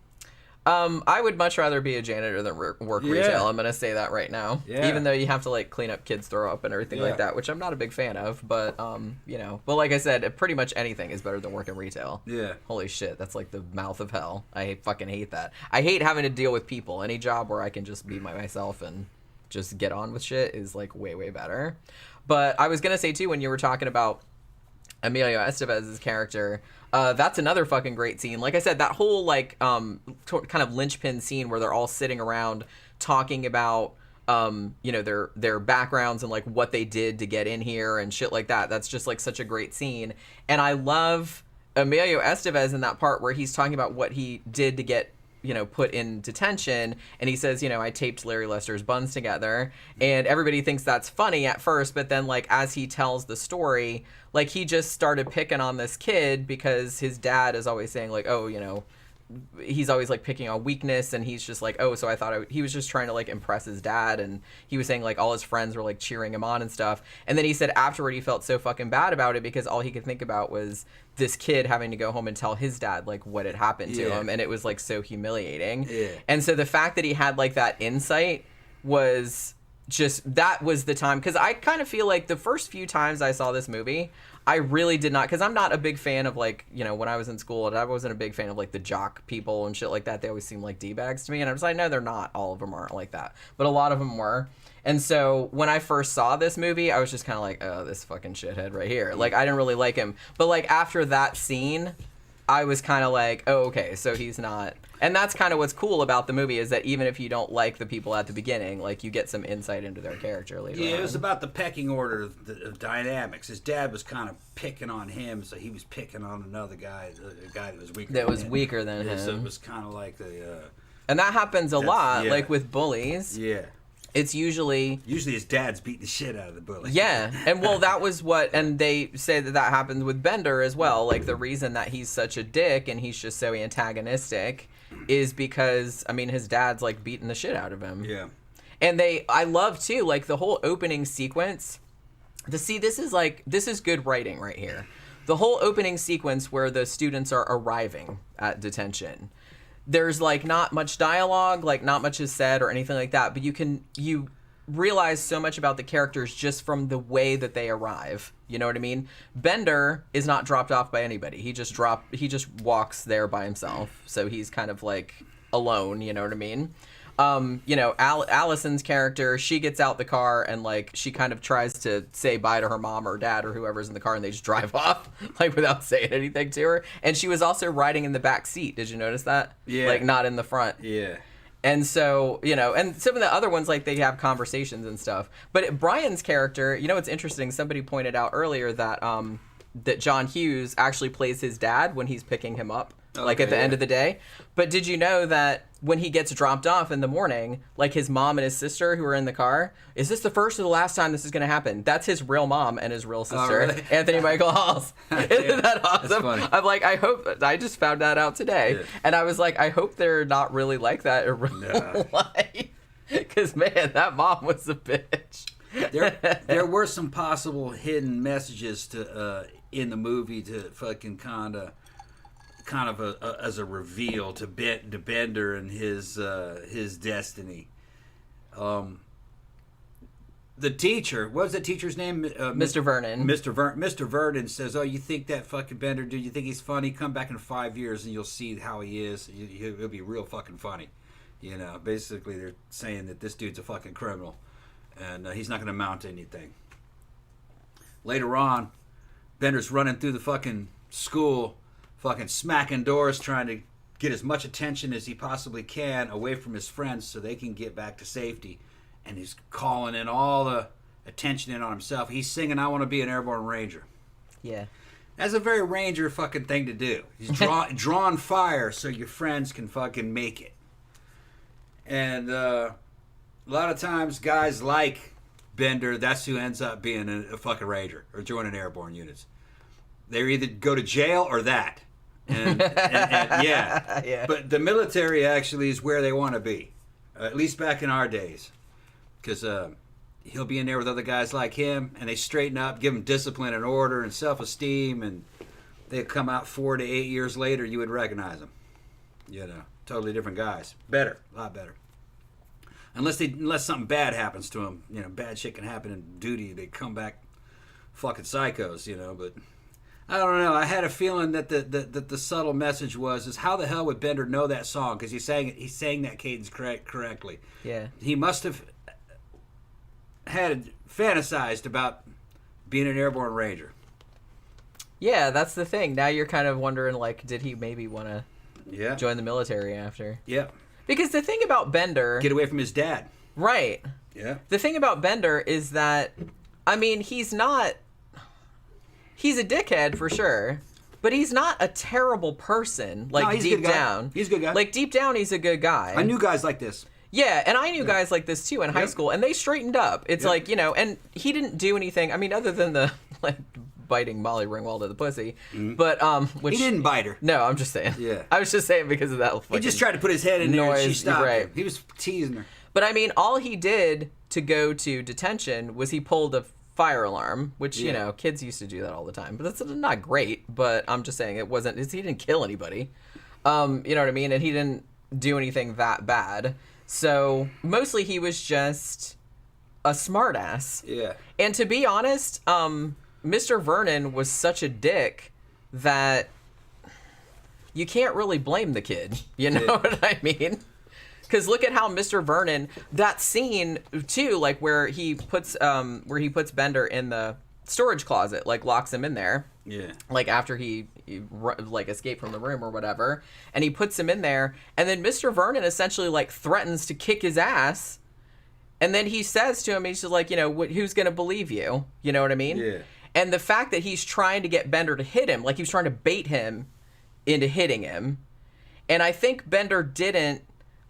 I would much rather be a janitor than work retail. I'm gonna say that right now. Yeah. Even though you have to like clean up kids' throw up and everything like that, which I'm not a big fan of. But you know, but like I said, pretty much anything is better than working retail. Yeah. Holy shit, that's like the mouth of hell. I fucking hate that. I hate having to deal with people. Any job where I can just be myself and just get on with shit is like way better. But I was gonna say too, when you were talking about Emilio Estevez's character, that's another fucking great scene. Like I said, that whole like kind of linchpin scene where they're all sitting around talking about you know, their backgrounds and like what they did to get in here and shit like that. That's just like such a great scene. And I love Emilio Estevez in that part where he's talking about what he did to get, you know, put in detention, and he says, you know, I taped Larry Lester's buns together, and everybody thinks that's funny at first, but then like as he tells the story, like he just started picking on this kid because his dad is always saying like, oh, you know, he's always like picking on weakness, and he's just like, oh, so I thought he was just trying to like impress his dad, and he was saying like all his friends were like cheering him on and stuff, and then he said afterward he felt so fucking bad about it because all he could think about was this kid having to go home and tell his dad like what had happened to him, and it was like so humiliating. And so the fact that he had like that insight was just, that was the time, because I kind of feel like the first few times I saw this movie, I really did not, because I'm not a big fan of, like, you know, when I was in school, I wasn't a big fan of, like, the jock people and shit like that. They always seemed like D-bags to me, and I was like, no, they're not. All of them aren't like that. But a lot of them were. And so when I first saw this movie, I was just kind of like, oh, this fucking shithead right here. Like, I didn't really like him. But, like, after that scene, I was kind of like, oh, okay, so he's not... And that's kind of what's cool about the movie, is that even if you don't like the people at the beginning, like, you get some insight into their character later on. It was about the pecking order of dynamics. His dad was kind of picking on him, so he was picking on another guy, a guy that was weaker than him. So it was kind of like the... and that happens a lot, like with bullies. Yeah. It's usually his dad's beating the shit out of the bully. Yeah, and well, that was what, and they say that happens with Bender as well. Like, the reason that he's such a dick and he's just so antagonistic is because, I mean, his dad's, like, beating the shit out of him. Yeah. And I love, too, like, the whole opening sequence. This is good writing right here. The whole opening sequence where the students are arriving at detention. There's, like, not much dialogue, like, not much is said or anything like that, but you realize so much about the characters just from the way that they arrive. You know what I mean? Bender is not dropped off by anybody. He just walks there by himself. So he's kind of, like, alone, you know what I mean? You know, Allison's character, she gets out the car and, like, she kind of tries to say bye to her mom or dad or whoever's in the car, and they just drive off, like, without saying anything to her. And she was also riding in the back seat. Did you notice that? Yeah. Like, not in the front. Yeah. And so, you know, and some of the other ones, like, they have conversations and stuff. But Brian's character, you know, it's interesting. Somebody pointed out earlier that that John Hughes actually plays his dad when he's picking him up. Like, at the end of the day. But did you know that when he gets dropped off in the morning, like, his mom and his sister who are in the car, is this the first or the last time this is going to happen? That's his real mom and his real sister, really? Anthony Michael Halls. Isn't that awesome? That's funny. I'm like, I just found that out today. Yeah. And I was like, I hope they're not really like that in real life. Because, man, that mom was a bitch. There were some possible hidden messages to in the movie to fucking kind of as a reveal to Bender and his destiny. The teacher, what was the teacher's name? Mr. Vernon. Mr. Vernon says, "Oh, you think that fucking Bender dude? You think he's funny? Come back in 5 years and you'll see how he is. He'll be real fucking funny." You know, basically they're saying that this dude's a fucking criminal, and he's not going to amount to anything. Later on, Bender's running through the fucking school, fucking smacking doors, trying to get as much attention as he possibly can away from his friends so they can get back to safety. And he's calling in all the attention in on himself. He's singing, "I want to be an Airborne Ranger." Yeah. That's a very Ranger fucking thing to do. He's drawing fire so your friends can fucking make it. And a lot of times guys like Bender, that's who ends up being a fucking Ranger or joining airborne units. They either go to jail or that. And yeah. Yeah. But the military actually is where they want to be, at least back in our days. Because he'll be in there with other guys like him, and they straighten up, give him discipline and order and self-esteem, and they come out 4 to 8 years later, you would recognize them. You know, totally different guys. Better, a lot better. Unless something bad happens to them, you know, bad shit can happen in duty. They come back fucking psychos, you know. But I don't know. I had a feeling that the subtle message is how the hell would Bender know that song? Because he sang that cadence correctly. Yeah. He must have had fantasized about being an Airborne Ranger. Yeah, that's the thing. Now you're kind of wondering, like, did he maybe want to join the military after? Yeah. Because the thing about Bender... Get away from his dad. Right. Yeah. The thing about Bender is that, I mean, he's a dickhead for sure, but he's not a terrible person, like, no, deep down. He's a good guy. Like, deep down, he's a good guy. I knew guys like this. Yeah, and I knew guys like this, too, in high school, and they straightened up. It's like, you know, and he didn't do anything, I mean, other than the, like, biting Molly Ringwald to the pussy, but, which... He didn't bite her. No, I'm just saying. Yeah. I was just saying because of that fucking He just tried to put his head in there and she stopped right. him. He was teasing her. But, I mean, all he did to go to detention was he pulled a fire alarm, which, you know, kids used to do that all the time. But that's not great, but I'm just saying it wasn't... He didn't kill anybody. You know what I mean? And he didn't do anything that bad. So mostly he was just a smartass. Yeah. And to be honest, Mr. Vernon was such a dick that you can't really blame the kid. You know what I mean? Because look at how Mr. Vernon, that scene too, like where he puts Bender in the storage closet, like locks him in there. Yeah. Like after he like escaped from the room or whatever, and he puts him in there, and then Mr. Vernon essentially like threatens to kick his ass, and then he says to him, he's just like, you know, who's gonna believe you? You know what I mean? Yeah. And the fact that he's trying to get Bender to hit him, like he was trying to bait him into hitting him, and I think Bender didn't.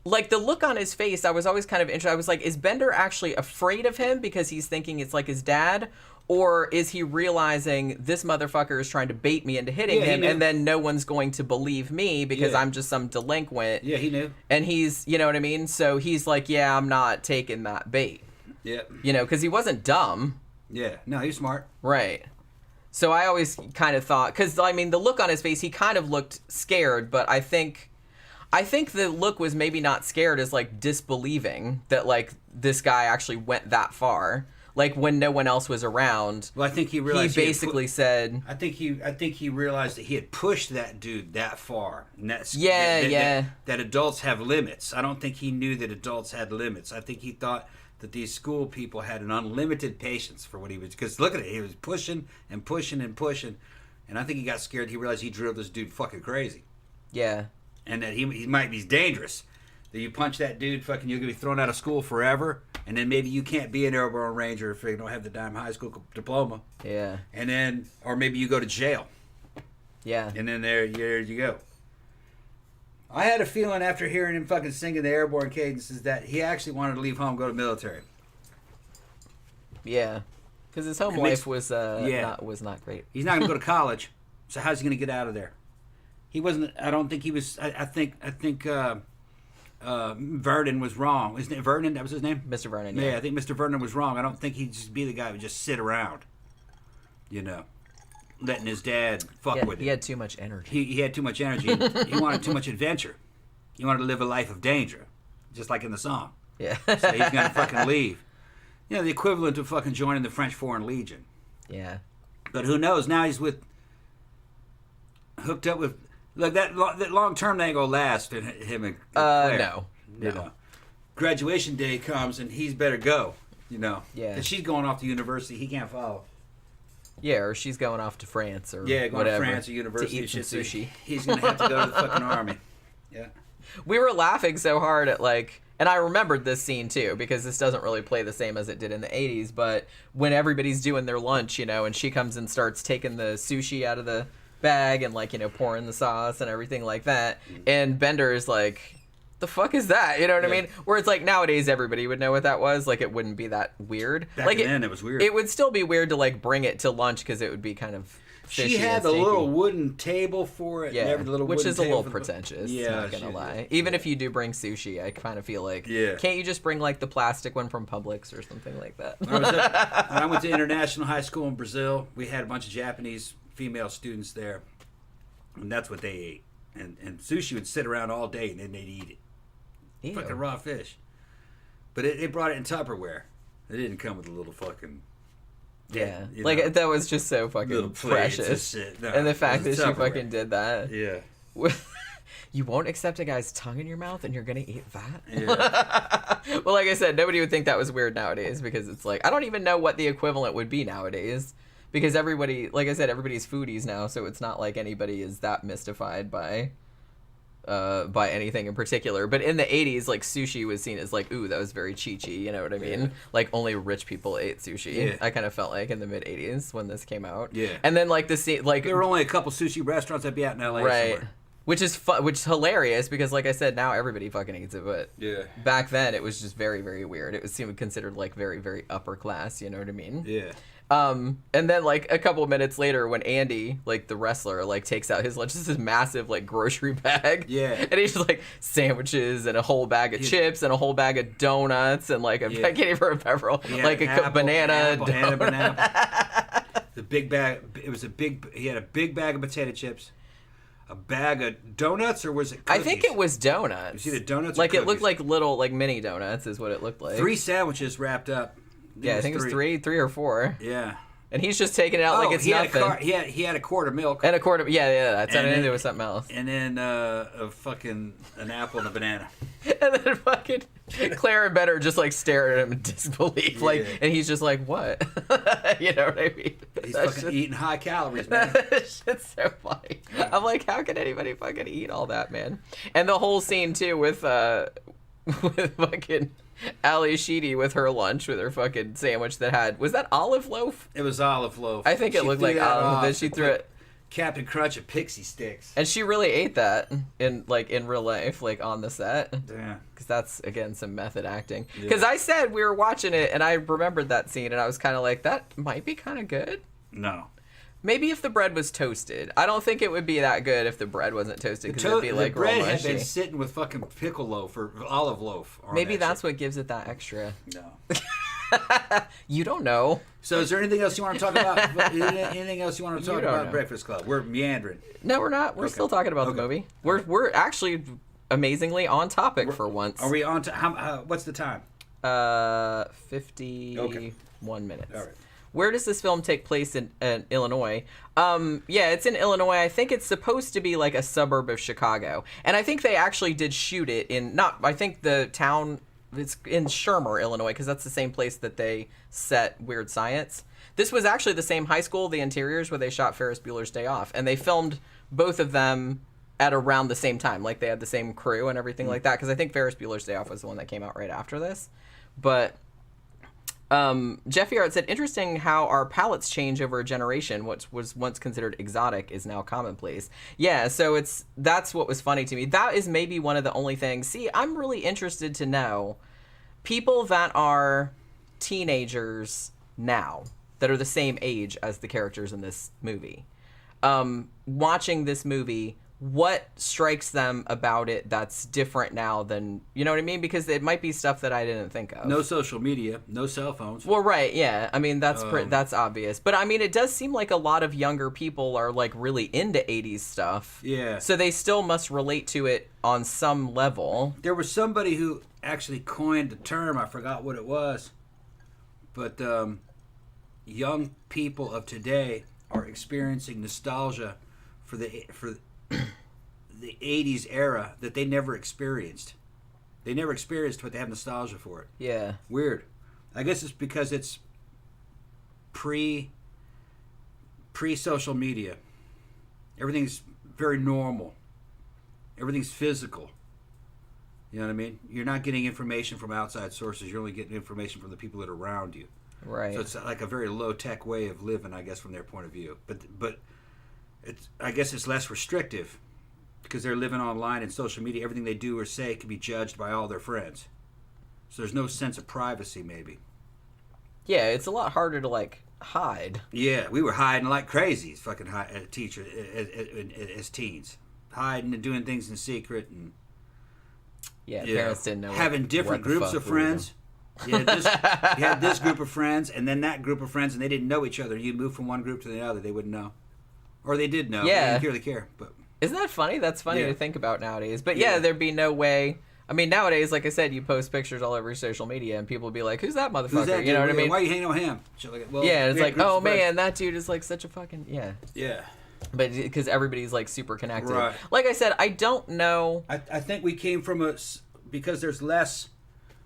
Like, the look on his face, I was always kind of interested. I was like, is Bender actually afraid of him because he's thinking it's like his dad? Or is he realizing this motherfucker is trying to bait me into hitting him, and then no one's going to believe me because I'm just some delinquent? Yeah, he knew. And he's, you know what I mean? So he's like, yeah, I'm not taking that bait. Yeah. You know, because he wasn't dumb. Yeah. No, he's smart. Right. So I always kind of thought, because, I mean, the look on his face, he kind of looked scared, but I think the look was maybe not scared as like disbelieving that like this guy actually went that far. Like when no one else was around. Well, I think he realized he basically said. I think he realized that he had pushed that dude that far. And that's, that adults have limits. I don't think he knew that adults had limits. I think he thought that these school people had an unlimited patience for what he was. Because look at it, he was pushing and pushing and pushing, and I think he got scared. He realized he drove this dude fucking crazy. Yeah. And that he might be dangerous. That you punch that dude, fucking, you're gonna be thrown out of school forever, and then maybe you can't be an Airborne Ranger if you don't have the damn high school diploma. Yeah. And then, or maybe you go to jail. Yeah. And then there you go. I had a feeling after hearing him fucking singing the Airborne cadences that he actually wanted to leave home, go to the military. Yeah. Because his home life was not great. He's not gonna go to college, so how's he gonna get out of there? He wasn't. I don't think he was. I think Vernon was wrong. Isn't it Vernon? That was his name? Mr. Vernon, yeah. I think Mr. Vernon was wrong. I don't think he'd just be the guy who would just sit around, you know, letting his dad fuck with him. He had too much energy. He had too much energy. He wanted too much adventure. He wanted to live a life of danger, just like in the song. Yeah. So he's going to fucking leave. You know, the equivalent of fucking joining the French Foreign Legion. Yeah. But who knows? Now he's hooked up with... Look, that long term ain't gonna last. Him and Claire, no. You know, graduation day comes and he's better go. You know, yeah. Because she's going off to university, he can't follow. Yeah, or she's going off to France or going whatever, to France or university to eat some sushi. He's gonna have to go to the fucking army. Yeah. We were laughing so hard at like, and I remembered this scene too because this doesn't really play the same as it did in the 80s. But when everybody's doing their lunch, you know, and she comes and starts taking the sushi out of the bag and like, you know, pouring the sauce and everything like that, and Bender is like, the fuck is that, you know what I mean? Where it's like nowadays everybody would know what that was, like it wouldn't be that weird. Back like then it was weird. It would still be weird to like bring it to lunch because it would be kind of fishy. She had the little wooden table for it. Yeah, which is a little for pretentious. Yeah, not gonna lie. Even if you do bring sushi, I kind of feel like, can't you just bring like the plastic one from Publix or something like that? When I went to international high school in Brazil, we had a bunch of Japanese female students there. And that's what they ate. And sushi would sit around all day and then they'd eat it. Ew. Fucking raw fish. But they brought it in Tupperware. It didn't come with a little fucking... Yeah. Like, that was just so fucking precious. No, and the fact that she fucking did that. Yeah. You won't accept a guy's tongue in your mouth and you're going to eat that? Yeah. Well, like I said, nobody would think that was weird nowadays because it's like, I don't even know what the equivalent would be nowadays. Because everybody, like I said, everybody's foodies now, so it's not like anybody is that mystified by anything in particular. But in the 80s, like, sushi was seen as like, ooh, that was very chi-chi, you know what I mean? Yeah. Like, only rich people ate sushi. Yeah. I kind of felt like in the mid-80s when this came out. Yeah. And then, like, like... There were only a couple sushi restaurants that'd be out in L.A. Right. Somewhere. Which is hilarious because, like I said, now everybody fucking eats it. But back then, it was just very, very weird. It was considered, like, very, very upper class, you know what I mean? Yeah. And then like a couple of minutes later when Andy, like the wrestler, like takes out his lunch, this is massive like grocery bag. Yeah. And he's just like sandwiches and a whole bag of chips and a whole bag of donuts and like I can't even remember, like a banana donut. The big bag, he had a big bag of potato chips, a bag of donuts, or was it cookies? I think it was donuts. You see the donuts? Like, it looked like little, like, mini donuts is what it looked like. 3 sandwiches wrapped up. I think it was three or 4. Yeah. And he's just taking it out like it's nothing. He had a quart of milk. And a quart of, that's what I knew there was something else. And then an apple and a banana. And then fucking Claire and Ben are just like staring at him in disbelief. Like, and he's just like, what? You know what I mean? He's fucking eating high calories, man. Shit's so funny. Yeah. I'm like, how can anybody fucking eat all that, man? And the whole scene, too, with fucking Ally Sheedy with her lunch, with her fucking sandwich that had, was that olive loaf? It was olive loaf. I think it looked like olive. Then she threw it. Captain Crunch and Pixie Sticks. And she really ate that in real life, like on the set. Yeah. Because that's, again, some method acting. Because I said we were watching it, and I remembered that scene, and I was kind of like, that might be kind of good. No. Maybe if the bread was toasted. I don't think it would be that good if the bread wasn't toasted, because it'd be like the bread real had mushy. been sitting with fucking pickle loaf or olive loaf. Maybe that's what gives it that extra. No. You don't know. So is there anything else you want to talk about? Anything else you want to talk about Breakfast Club? We're meandering. No, we're not. We're still talking about the movie. We're actually amazingly on topic for once. Are we on to what's the time? 51 minutes. All right. Where does this film take place in Illinois? It's in Illinois. I think it's supposed to be like a suburb of Chicago. And I think they actually did shoot it I think the town, it's in Shermer, Illinois, because that's the same place that they set Weird Science. This was actually the same high school, the interiors, where they shot Ferris Bueller's Day Off. And they filmed both of them at around the same time. Like, they had the same crew and everything like that. Because I think Ferris Bueller's Day Off was the one that came out right after this. But Jeffy Art said, interesting how our palates change over a generation. What was once considered exotic is now commonplace. Yeah, so that's what was funny to me. That is maybe one of the only things. See, I'm really interested to know people that are teenagers now, that are the same age as the characters in this movie, watching this movie, what strikes them about it that's different now than, you know what I mean? Because it might be stuff that I didn't think of. No social media, no cell phones. Well, right, yeah. I mean, that's obvious. But I mean, it does seem like a lot of younger people are like really into 80s stuff. Yeah. So they still must relate to it on some level. There was somebody who actually coined the term, I forgot what it was, but young people of today are experiencing nostalgia for the 80s era that they never experienced. They never experienced, but they have nostalgia for it. Yeah. Weird. I guess it's because it's pre-social media. Everything's very normal. Everything's physical. You know what I mean? You're not getting information from outside sources. You're only getting information from the people that are around you. Right. So it's like a very low-tech way of living, I guess, from their point of view. But I guess it's less restrictive because they're living online and social media. Everything they do or say can be judged by all their friends. So there's no sense of privacy, maybe. Yeah, it's a lot harder to, like, hide. Yeah, we were hiding like crazy as fucking teachers, as teens. Hiding and doing things in secret. And parents didn't know having different groups of friends. You had this group of friends and then that group of friends, and they didn't know each other. You moved from one group to the other, they wouldn't know. Or they did know. Yeah. They didn't really care. But isn't that funny? That's funny to think about nowadays. But there'd be no way. I mean, nowadays, like I said, you post pictures all over social media, and people would be like, "Who's that motherfucker?" Who's that you know what I mean? Why are you hanging on him? Well, it's like, oh man, that dude is like such a fucking Yeah. But because everybody's like super connected. Right. Like I said, I don't know. I think we came from because there's less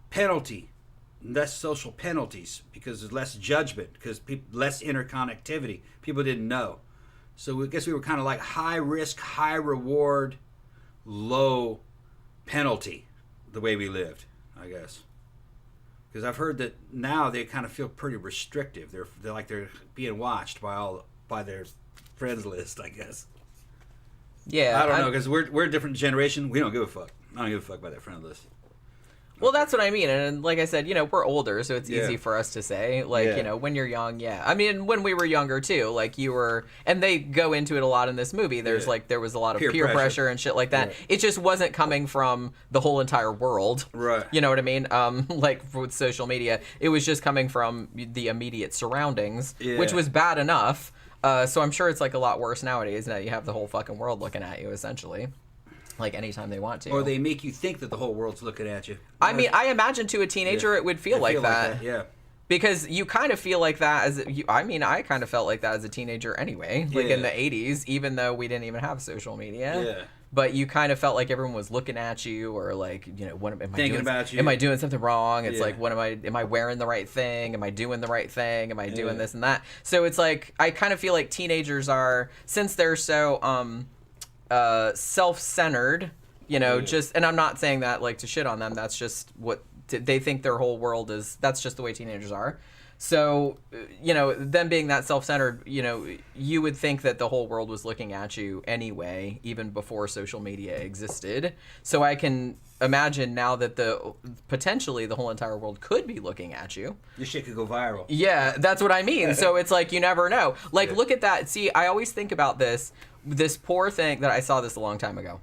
penalty, less social penalties, because there's less judgment, because less interconnectivity. People didn't know. So I guess we were kind of like high risk, high reward, low penalty, the way we lived, I guess. Because I've heard that now they kind of feel pretty restrictive. They're like they're being watched by their friends list, I guess. Yeah, I don't know, because we're a different generation. We don't give a fuck. I don't give a fuck about that friend list. Well, that's what I mean. And like I said, we're older, so it's easy for us to say. Like, when you're young, I mean, when we were younger, too, like you were... And they go into it a lot in this movie. There's there was a lot of peer pressure and shit like that. Right. It just wasn't coming from the whole entire world. Right. You know what I mean? Like with social media, it was just coming from the immediate surroundings, which was bad enough. So I'm sure it's like a lot worse nowadays. Now you have the whole fucking world looking at you, essentially. Like anytime they want to. Or they make you think that the whole world's looking at you. I mean, I imagine to a teenager it would feel like that. Yeah. Because you kind of feel like that I kind of felt like that as a teenager anyway, like in the 80s, even though we didn't even have social media. Yeah. But you kind of felt like everyone was looking at you, or like, what am I thinking about you? Am I doing something wrong? It's like, am I wearing the right thing? Am I doing the right thing? Am I doing this and that? So it's like, I kind of feel like teenagers are, since they're so self-centered, just, and I'm not saying that like to shit on them. That's just what they think their whole world is. That's just the way teenagers are. So, them being that self-centered, you would think that the whole world was looking at you anyway, even before social media existed. So I can imagine now that potentially the whole entire world could be looking at you. Your shit could go viral. Yeah, that's what I mean. So it's like, you never know. Like, look at that. See, I always think about this poor thing that I saw this a long time ago.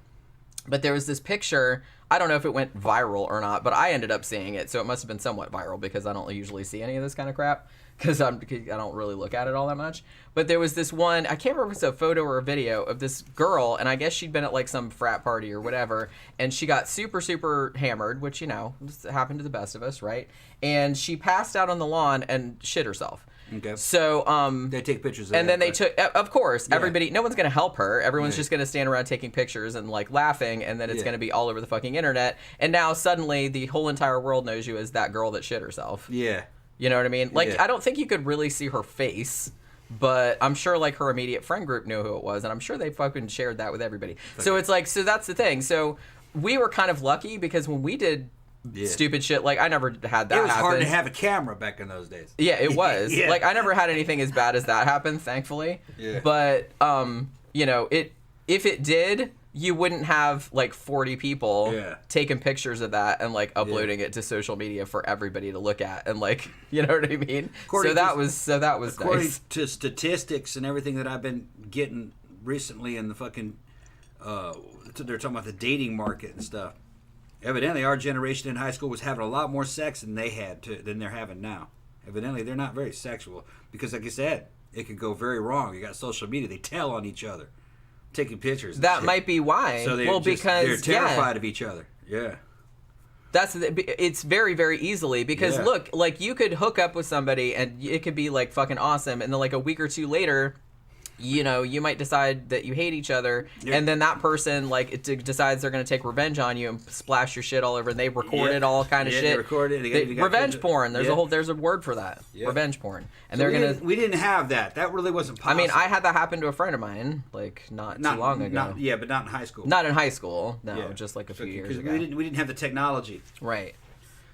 But there was this picture, I don't know if it went viral or not, but I ended up seeing it, so it must have been somewhat viral because I don't usually see any of this kind of crap because I don't really look at it all that much. But there was this one, I can't remember if it's a photo or a video of this girl, and I guess she'd been at like some frat party or whatever, and she got super, super hammered, which, happened to the best of us, right? And she passed out on the lawn and shit herself. Okay. So they take pictures of and that, then they took, of course, Yeah. everybody, no one's gonna help her. Everyone's just gonna stand around taking pictures and like laughing, and then it's gonna be all over the fucking internet. And now suddenly the whole entire world knows you as that girl that shit herself. Yeah. You know what I mean? Like, I don't think you could really see her face, but I'm sure like her immediate friend group knew who it was, and I'm sure they fucking shared that with everybody. So it's like, so that's the thing. So we were kind of lucky because when we did stupid shit, like I never had that happen. It was hard to have a camera back in those days. Yeah, it was. Like I never had anything as bad as that happen, thankfully. Yeah. But if it did, you wouldn't have like 40 people taking pictures of that and like uploading it to social media for everybody to look at, and like, you know what I mean? So that was according nice. to statistics and everything that I've been getting recently in the fucking they're talking about the dating market and stuff. Evidently, our generation in high school was having a lot more sex than than they're having now. Evidently, they're not very sexual because, like I said, it could go very wrong. You got social media; they tell on each other, taking pictures. That might be why. So because they're terrified of each other. Yeah. It's very, very easily because look, like you could hook up with somebody and it could be like fucking awesome, and then like a week or two later, you might decide that you hate each other, and then that person decides they're going to take revenge on you and splash your shit all over, and they recorded all kind of shit. They recorded it. Revenge porn. There's there's a word for that. Revenge porn. And so we didn't have that. That really wasn't possible. I mean, I had that happen to a friend of mine, like not too long ago. But not in high school. Not in high school. No, just like a few years ago. We didn't have the technology. Right.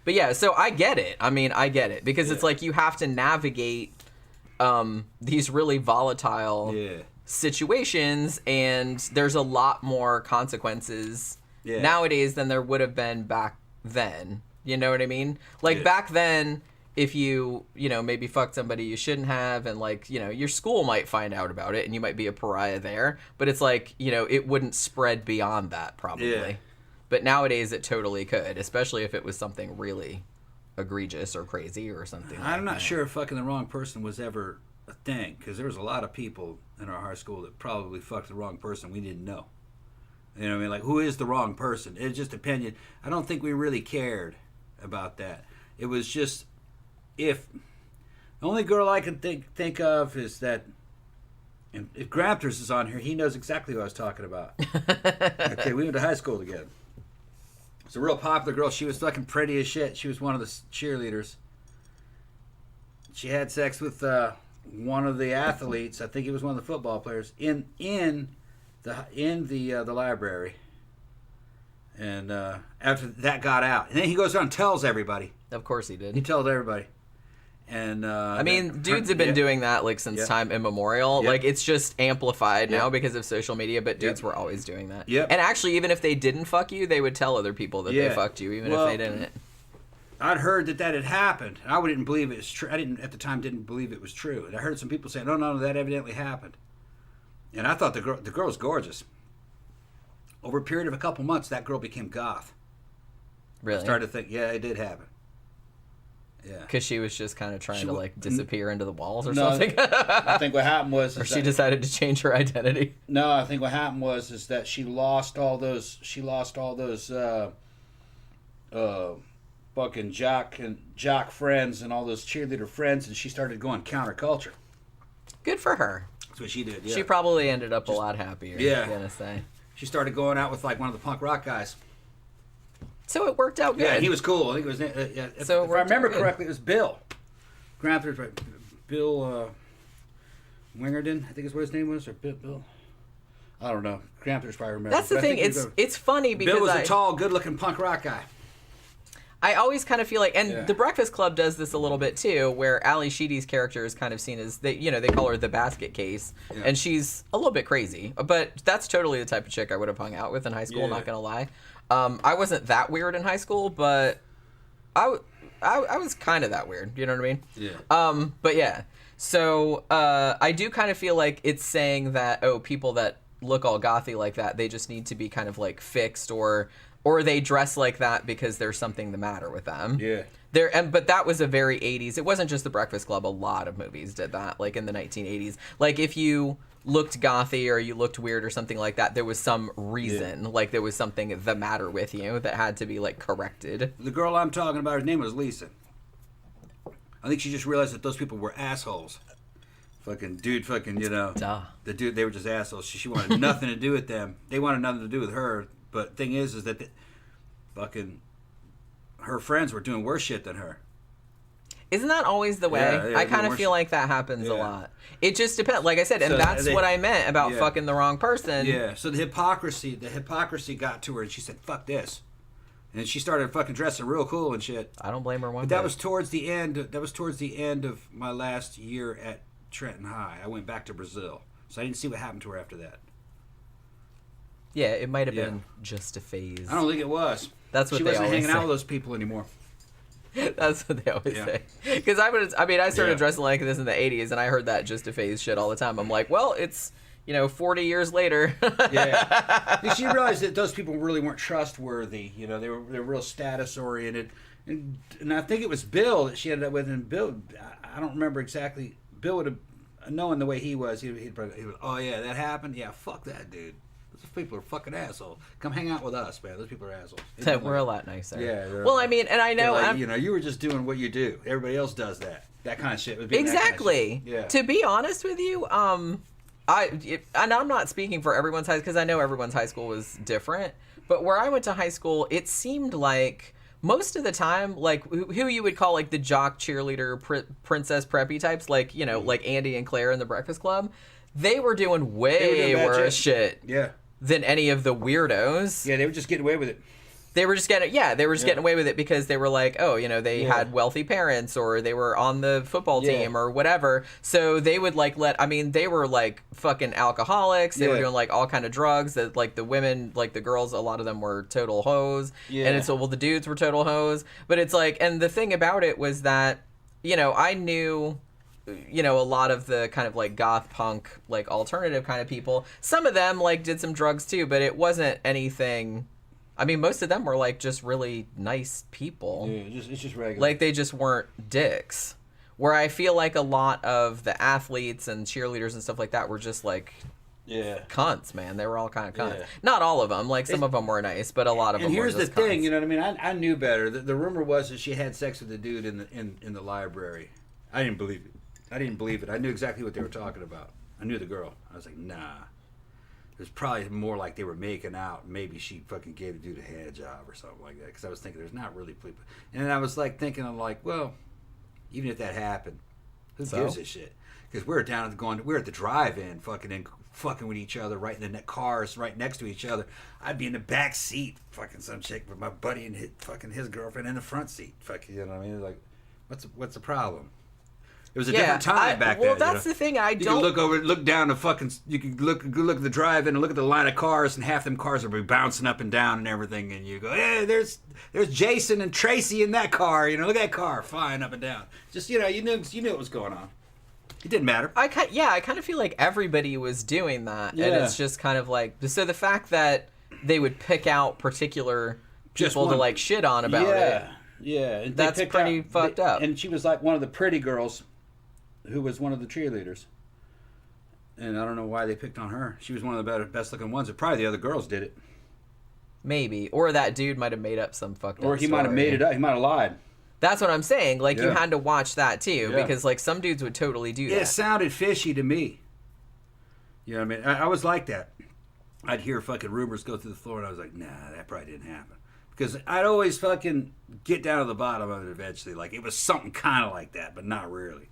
But yeah, so I get it. I mean, I get it because it's like you have to navigate these really volatile situations, and there's a lot more consequences nowadays than there would have been back then. You know what I mean? Like back then, if you maybe fucked somebody you shouldn't have, and like your school might find out about it and you might be a pariah there, but it's like it wouldn't spread beyond that probably. But nowadays it totally could, especially if it was something really egregious or crazy or something. I'm not sure if fucking the wrong person was ever a thing, because there was a lot of people in our high school that probably fucked the wrong person we didn't know. You know what I mean? Like, who is the wrong person? It's just opinion. I don't think we really cared about that. It was just, if the only girl I can think of is that, and if Graptors is on here, he knows exactly what I was talking about. Okay, we went to high school together. It's a real popular girl. She was fucking pretty as shit. She was one of the cheerleaders. She had sex with one of the athletes. I think it was one of the football players in the library. And after that got out, and then he goes around and tells everybody. Of course he did. He told everybody. And I mean, dudes have been doing that like since time immemorial. Like it's just amplified now because of social media, but dudes were always doing that. And actually, even if they didn't fuck you, they would tell other people that they fucked you, even if they didn't. I'd heard that had happened. I didn't believe it was true. I didn't at the time believe it was true. And I heard some people say, "No, that evidently happened." And I thought the girl was gorgeous. Over a period of a couple months, that girl became goth. Really? I started to think, yeah, it did happen. Yeah. Because she was just kind of trying to like disappear into the walls or No, something. I think what happened was... Or she decided to change her identity. No, I think what happened was that she lost all those fucking jock friends and all those cheerleader friends, and she started going counterculture. Good for her. That's what she did, yeah. She probably ended up a lot happier, I'm gonna say. She started going out with like one of the punk rock guys. So it worked out good. Yeah, he was cool. I think it was. If I remember correctly, it was Bill. Grandfather's right. Bill Wingerden, I think is what his name was, or Bill. I don't know. Grandfather's probably remember. That's the thing. It's funny because Bill was a tall, good-looking punk rock guy. I always kind of feel like, and The Breakfast Club does this a little bit too, where Ally Sheedy's character is kind of seen as they call her the basket case, and she's a little bit crazy, but that's totally the type of chick I would have hung out with in high school. Not gonna lie. I wasn't that weird in high school, but I was kind of that weird. You know what I mean? Yeah. But yeah. So I do kind of feel like it's saying that, people that look all gothy like that, they just need to be kind of like fixed, or they dress like that because there's something the matter with them. Yeah. But that was a very 80s. It wasn't just The Breakfast Club. A lot of movies did that, like in the 1980s. Like if you looked gothy or you looked weird or something like that, there was some reason, like there was something the matter with you that had to be like corrected. The girl I'm talking about, her name was Lisa. I think she just realized that those people were assholes. Fucking dude, Duh. The dude, they were just assholes. She wanted nothing to do with them. They wanted nothing to do with her. But thing is that her friends were doing worse shit than her. Isn't that always the way? Yeah, I kind of feel like that happens a lot. It just depends. Like I said, and that's what I meant about fucking the wrong person. Yeah. So the hypocrisy got to her, and she said, "Fuck this," and she started fucking dressing real cool and shit. I don't blame her one But bit. that was towards the end. That was towards the end of my last year at Trenton High. I went back to Brazil, so I didn't see what happened to her after that. Yeah, it might have been just a phase. I don't think it was. That's what she they wasn't always hanging say. out with those people anymore. That's what they always say. Because I started dressing like this in the 80s, and I heard that just a phase shit all the time. I'm like, well, it's 40 years later. Yeah. She realized that those people really weren't trustworthy. They were real status oriented, and I think it was Bill that she ended up with. And Bill, I don't remember exactly. Bill would have, knowing the way he was, he'd probably, oh yeah, that happened. Yeah, fuck that dude. Those people are fucking assholes. Come hang out with us, man. Those people are assholes. We're a lot nicer. Yeah. Well, I mean, and I know, like, you were just doing what you do. Everybody else does that. That kind of shit. Exactly. Kind of shit. Yeah. To be honest with you, and I'm not speaking for everyone's high school, because I know everyone's high school was different. But where I went to high school, it seemed like most of the time, like who you would call like the jock cheerleader princess preppy types, like like Andy and Claire in The Breakfast Club, they were doing way worse shit. Yeah. Than any of the weirdos. Yeah, they were just getting away with it. They were just getting away with it because they were like, they had wealthy parents, or they were on the football team or whatever. So they would they were like fucking alcoholics. They were doing like all kind of drugs. That like the women, like the girls, a lot of them were total hoes. Yeah. And it's the dudes were total hoes. But it's like, and the thing about it was that, I knew, a lot of the kind of like goth punk, like alternative kind of people. Some of them like did some drugs too, but it wasn't anything. I mean, most of them were like just really nice people. Yeah, it's just regular. Like they just weren't dicks. Where I feel like a lot of the athletes and cheerleaders and stuff like that were just like cunts, man. They were all kind of cunts. Yeah. Not all of them. Like some of them were nice, but a lot of them were just cunts. And here's the thing, you know what I mean? I knew better. The rumor was that she had sex with the dude in the library. I didn't believe it. I knew exactly what they were talking about. I knew the girl. I was like, nah. It was probably more like they were making out. Maybe she fucking gave the dude a hand job or something like that. Because I was thinking there's not really people. And then I was like thinking, I'm like, well, even if that happened, who gives a shit? Because we're we're at the drive-in fucking with each other right in the cars right next to each other. I'd be in the back seat fucking some chick with my buddy and his girlfriend in the front seat. Fucking, you know what I mean? Like, what's the problem? It was a different time back then. Well, that's the thing. You can look down the fucking. You can look at the drive-in and look at the line of cars, and half them cars will be bouncing up and down and everything. And you go, hey, there's Jason and Tracy in that car. Look at that car flying up and down. Just you knew what was going on. It didn't matter. I kind of feel like everybody was doing that, and it's just kind of like so. The fact that they would pick out particular people to like shit on about it. Yeah, and that's pretty fucked up. And she was like one of the pretty girls, who was one of the cheerleaders. And I don't know why they picked on her. She was one of the best looking ones. But probably the other girls did it. Maybe, or that dude might have made up some fucked up. Or he might have made it up. He might have lied. That's what I'm saying. Like, you Yeah. had to watch that too, Yeah. because like some dudes would totally do that. It sounded fishy to me. You know what I mean? I was like that. I'd hear fucking rumors go through the floor, and I was like, nah, that probably didn't happen. Because I'd always fucking get down to the bottom of it eventually. Like, it was something kind of like that, but not really.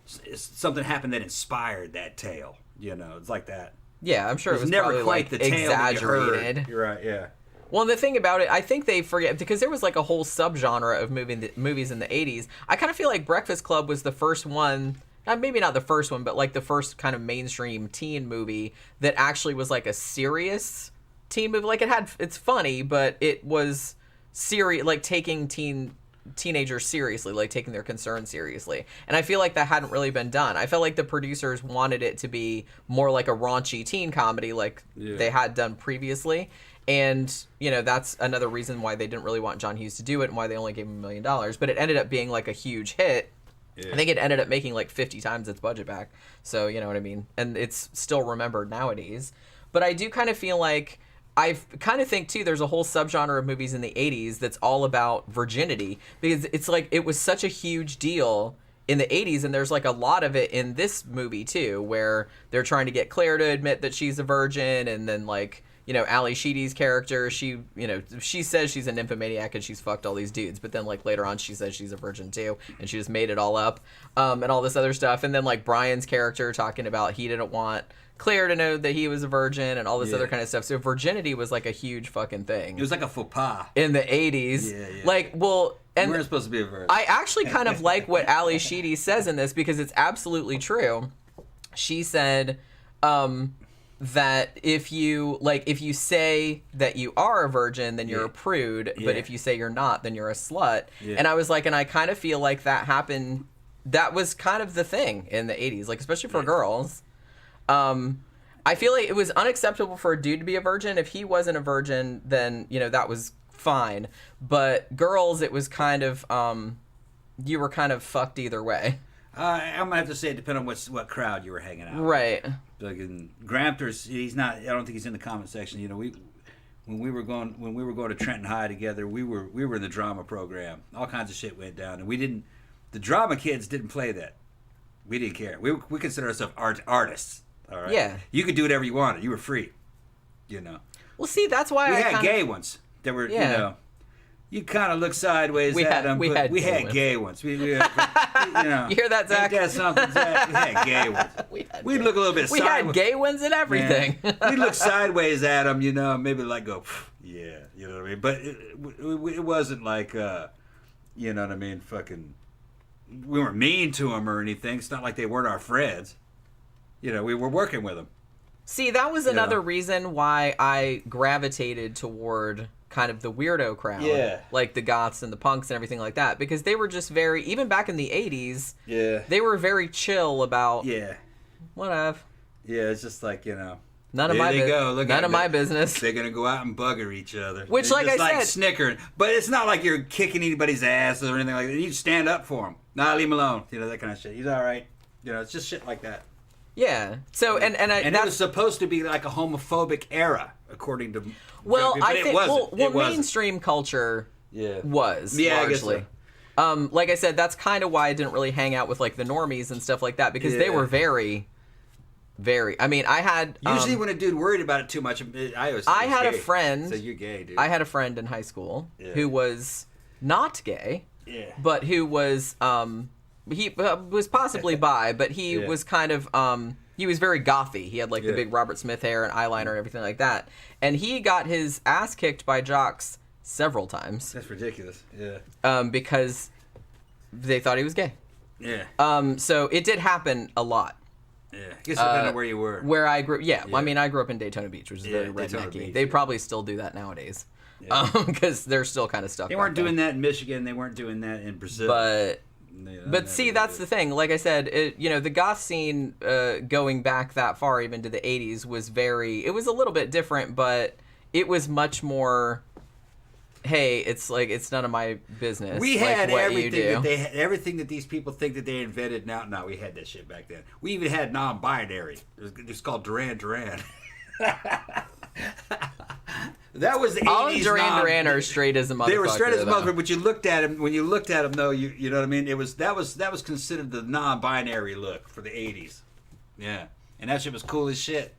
Something happened that inspired that tale. You know, it's like that. Yeah, I'm sure it was never probably quite like the tale that you heard. exaggerated. You're right, yeah. Well, the thing about it, I think they forget, because there was like a whole subgenre of movies in the 80s. I kind of feel like Breakfast Club was the first one, maybe not the first one, but like the first kind of mainstream teen movie that actually was like a serious teen movie. Like, it's funny, but it was serious, like taking teenagers seriously, like taking their concerns seriously. And I feel like that hadn't really been done. I felt like the producers wanted it to be more like a raunchy teen comedy like they had done previously. And, you know, that's another reason why they didn't really want John Hughes to do it and why they only gave him $1 million. But it ended up being like a huge hit. Yeah. I think it ended up making like 50 times its budget back. So, you know what I mean? And it's still remembered nowadays. But I do kind of feel like, I kind of think, too, there's a whole subgenre of movies in the 80s that's all about virginity. Because it's like, it was such a huge deal in the 80s, and there's like a lot of it in this movie, too, where they're trying to get Claire to admit that she's a virgin, and then like, you know, Ally Sheedy's character, she says she's a nymphomaniac and she's fucked all these dudes, but then like later on she says she's a virgin too, and she just made it all up, and all this other stuff. And then like Brian's character talking about he didn't want Claire to know that he was a virgin and all this other kind of stuff. So virginity was like a huge fucking thing. It was like a faux pas. In the 80s. Yeah. Like, well... And we weren't supposed to be a virgin. I actually kind of like what Ally Sheedy says in this, because it's absolutely true. She said... that if you say that you are a virgin, then you're a prude, but if you say you're not, then you're a slut. Yeah. And I was like, and I kind of feel like that happened, that was kind of the thing in the 80s, like especially for girls. I feel like it was unacceptable for a dude to be a virgin. If he wasn't a virgin, then, you know, that was fine. But girls, it was kind of, you were kind of fucked either way. I'm gonna have to say it depended on what crowd you were hanging out with. Right. Like Grampters, he's not. I don't think he's in the comment section. You know, when we were going to Trenton High together, we were in the drama program. All kinds of shit went down, and we didn't. The drama kids didn't play that. We didn't care. We consider ourselves artists. All right. Yeah. You could do whatever you wanted. You were free. You know. Well, see, that's why we had gay ones that were. Yeah. You know. You kind of look sideways at them, but we had gay ones. We you know, you hear that, Zach? Ain't that something, Zach? We had gay ones. We'd look a little bit sideways. We had gay ones and everything. We'd look sideways at them, you know, maybe like go, yeah, you know what I mean? But it wasn't like, you know what I mean, fucking, we weren't mean to them or anything. It's not like they weren't our friends. You know, we were working with them. See, that was another reason why I gravitated toward kind of the weirdo crowd, like the goths and the punks and everything like that, because they were just very, even back in the 80s, they were very chill about whatever. Yeah, it's just like, you know, none of my business. They're gonna go out and bugger each other, which, like I said, snickering. But it's not like you're kicking anybody's ass or anything like that. You stand up for him. Nah, leave him alone. You know, that kind of shit. He's all right. You know, it's just shit like that. Yeah. So and it was supposed to be like a homophobic era, according to. Well, but I think it wasn't. mainstream culture was largely. I guess so. Like I said, that's kind of why I didn't really hang out with like the normies and stuff like that, because they were very, very. I mean, I had usually when a dude worried about it too much, I had a friend. So you're gay, dude. I had a friend in high school who was not gay, but who was he was possibly bi, but he was kind of he was very gothy. He had like the big Robert Smith hair and eyeliner and everything like that. And he got his ass kicked by jocks several times. That's ridiculous. Because they thought he was gay. So it did happen a lot. I guess depending on where you were. Where I grew, I mean, I grew up in Daytona Beach, which is very rednecky. They probably still do that nowadays. Because they're still kind of stuck. They weren't doing that in Michigan. They weren't doing that in Brazil. But see, that's the thing. Like I said, the goth scene going back that far, even to the 80s, was it was a little bit different, but it was much more hey, it's like it's none of my business. We like, had what everything that these people think that they invented. Now we had that shit back then. We even had non-binary. It was called Duran Duran. That was the 80s. All of Duran are straight as a motherfucker. They were straight as a though. motherfucker, but you looked at him. When you looked at him, though, you know what I mean. That was considered the non-binary look for the 80s. Yeah, and that shit was cool as shit.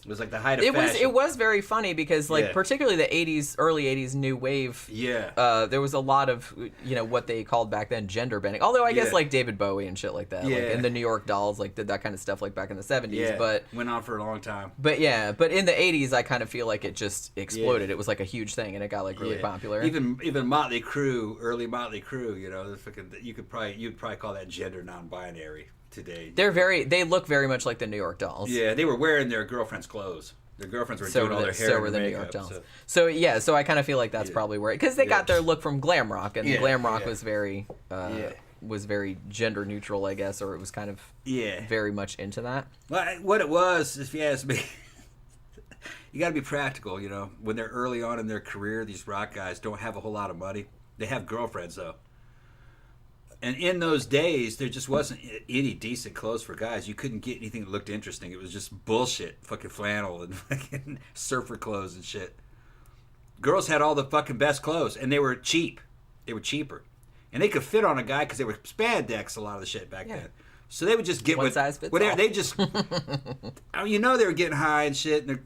It was like the height of fashion. It was very funny because particularly the 80s, early 80s new wave. Yeah. There was a lot of what they called back then gender bending. Although I guess like David Bowie and shit like that. Yeah. Like, and the New York Dolls like did that kind of stuff like back in the 70s. Yeah. But went on for a long time. But in the 80s I kind of feel like it just exploded. It was like a huge thing and it got like really popular. Even Motley Crue, early Motley Crue, you'd probably call that gender non-binary today. They look very much like the New York Dolls. Yeah, they were wearing their girlfriends' clothes. Their girlfriends were doing all their hair. So were the New York Dolls. So I kind of feel like that's probably where, because they got their look from glam rock, and glam rock was very gender neutral, I guess, or it was kind of very much into that. Well, what it was, if you ask me, you got to be practical. When they're early on in their career, these rock guys don't have a whole lot of money. They have girlfriends though. And in those days, there just wasn't any decent clothes for guys. You couldn't get anything that looked interesting. It was just bullshit. Fucking flannel and fucking surfer clothes and shit. Girls had all the fucking best clothes, and they were cheap. They were cheaper. And they could fit on a guy because they were spandex, a lot of the shit back then. So they would just get one size fits whatever. all. They just, they were getting high and shit, and they're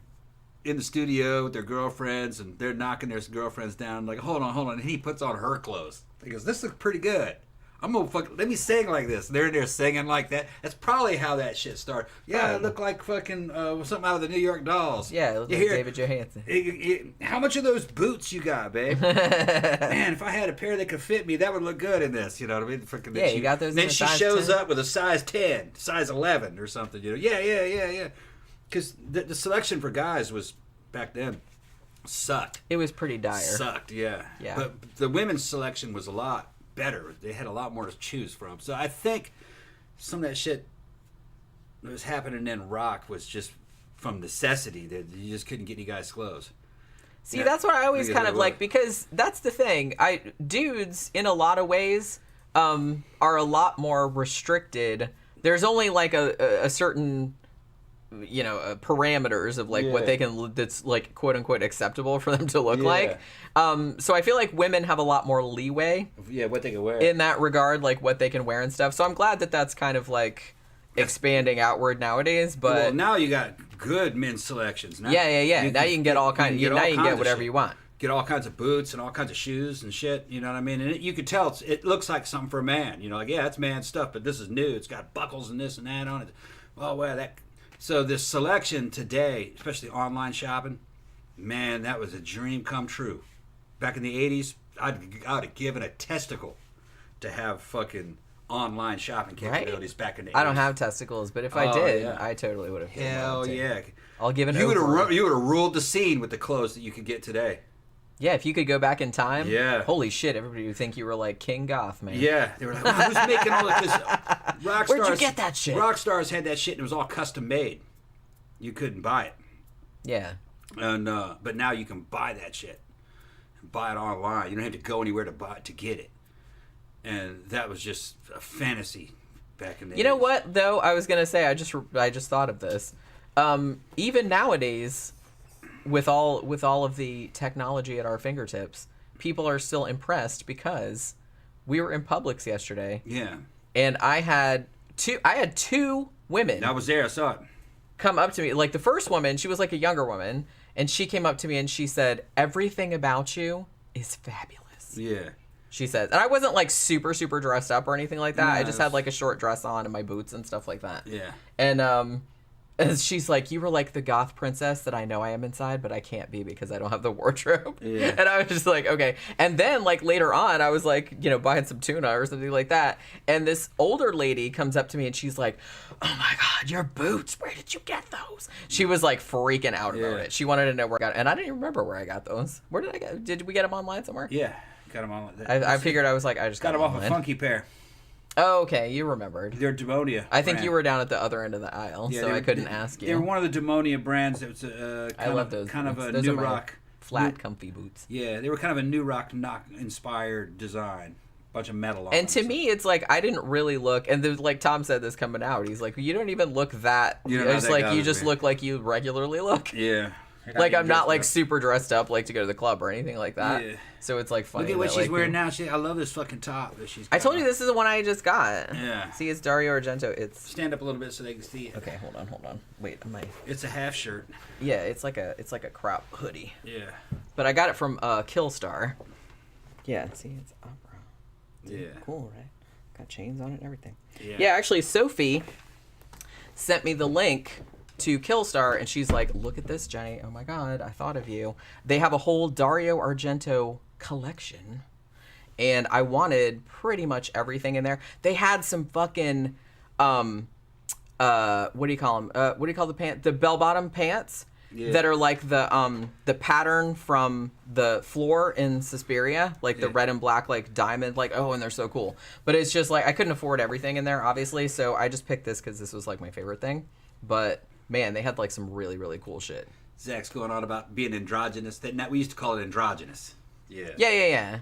in the studio with their girlfriends, and they're knocking their girlfriends down. Like, hold on. And he puts on her clothes. He goes, this looks pretty good. I'm gonna let me sing like this. They're in there singing like that. That's probably how that shit started. Yeah, I look like fucking something out of the New York Dolls. Yeah, it looked like David Johansen. How much of those boots you got, babe? Man, if I had a pair that could fit me, that would look good in this. You know what I mean? Freaking, you got those. Then in she size shows 10? up with a size 10, size 11 or something. Yeah. Because the selection for guys was back then sucked. It was pretty dire. Sucked, yeah. But the women's selection was a lot better. They had a lot more to choose from. So I think some of that shit that was happening in rock was just from necessity, that you just couldn't get any guys' clothes. See, that's what I always kind of like, because that's the thing. Dudes in a lot of ways are a lot more restricted. There's only like a certain parameters of like what they can, that's like quote unquote acceptable for them to look like. So I feel like women have a lot more leeway. Yeah, what they can wear in that regard, like what they can wear and stuff. So I'm glad that that's kind of like expanding outward nowadays. But now you got good men's selections. Now, now you can get all kinds. Now you can get whatever you want. Get all kinds of boots and all kinds of shoes and shit. You know what I mean? And you could tell it looks like something for a man. It's man stuff, but this is new. It's got buckles and this and that on it. Oh well, that. So this selection today, especially online shopping, man, that was a dream come true. Back in the 80s, I'd have given a testicle to have fucking online shopping capabilities back in the 80s. I don't have testicles, but if I did, I totally would have. Hell yeah. I'll give it you would have ruled the scene with the clothes that you could get today. Yeah, if you could go back in time. Yeah. Holy shit, everybody would think you were like King Goth, man. Yeah. They were like, wow, who's making all of this? Where'd you get that shit? Rock stars had that shit and it was all custom made. You couldn't buy it. Yeah. And but now you can buy that shit. Buy it online. You don't have to go anywhere to get it. And that was just a fantasy back in the 80s. You know what, though? I was going to say, I just thought of this. Even nowadays, with all of the technology at our fingertips, people are still impressed because we were in Publix yesterday. Yeah. And I had two women. I was there, I saw it. Come up to me. Like the first woman, she was like a younger woman, and she came up to me and she said, "Everything about you is fabulous." Yeah. She says, and I wasn't like super, super dressed up or anything like that. I just had like a short dress on and my boots and stuff like that. Yeah. And she's like, "You were like the goth princess that I know I am inside, but I can't be because I don't have the wardrobe." Yeah. And I was just like, okay. And then like later on, I was like, buying some tuna or something like that. And this older lady comes up to me and she's like, "Oh my God, your boots, where did you get those?" She was like freaking out about it. She wanted to know where I got it. And I didn't even remember where I got those. Where did I get? Did we get them online somewhere? Yeah. Got them online. I figured I was like, I just got them off a Funky Pair. Oh, okay, you remembered. They're Demonia. I think you were down at the other end of the aisle, so I couldn't ask you. They were one of the Demonia brands. It was I love those. kind of a Those new are my rock. flat, comfy boots. Yeah, they were kind of a new rock inspired design. Bunch of metal on And them. to me, it's like I didn't really look, and there's, like Tom said this coming out. He's like, you don't even look that. It's like you just look like you regularly look. Yeah. Like I'm not like super dressed up like to go to the club or anything like that. Yeah. So it's like funny. Look at what that, she's like, wearing now. I love this fucking top that she's got. I told you this is the one I just got. Yeah. See, it's Dario Argento. It's Stand up a little bit so they can see it. okay. Hold on. Wait, am I? It's a half shirt. Yeah, it's like a crop hoodie. Yeah. But I got it from Killstar. Yeah. See, it's opera. Yeah. Cool, right? Got chains on it and everything. Yeah. Yeah, actually, Sophie sent me the link to Killstar, and she's like, look at this, Jenny. Oh my God, I thought of you. They have a whole Dario Argento collection, and I wanted pretty much everything in there. They had some fucking, what do you call them? What do you call the pants? The bell-bottom pants. Yeah. That are like the pattern from the floor in Suspiria, like the red and black like diamond, like and they're so cool. But it's just like I couldn't afford everything in there, obviously, so I just picked this because this was like my favorite thing. But man, they had like some really really cool shit. Zach's going on about being androgynous. We used to call it androgynous. Yeah. Yeah,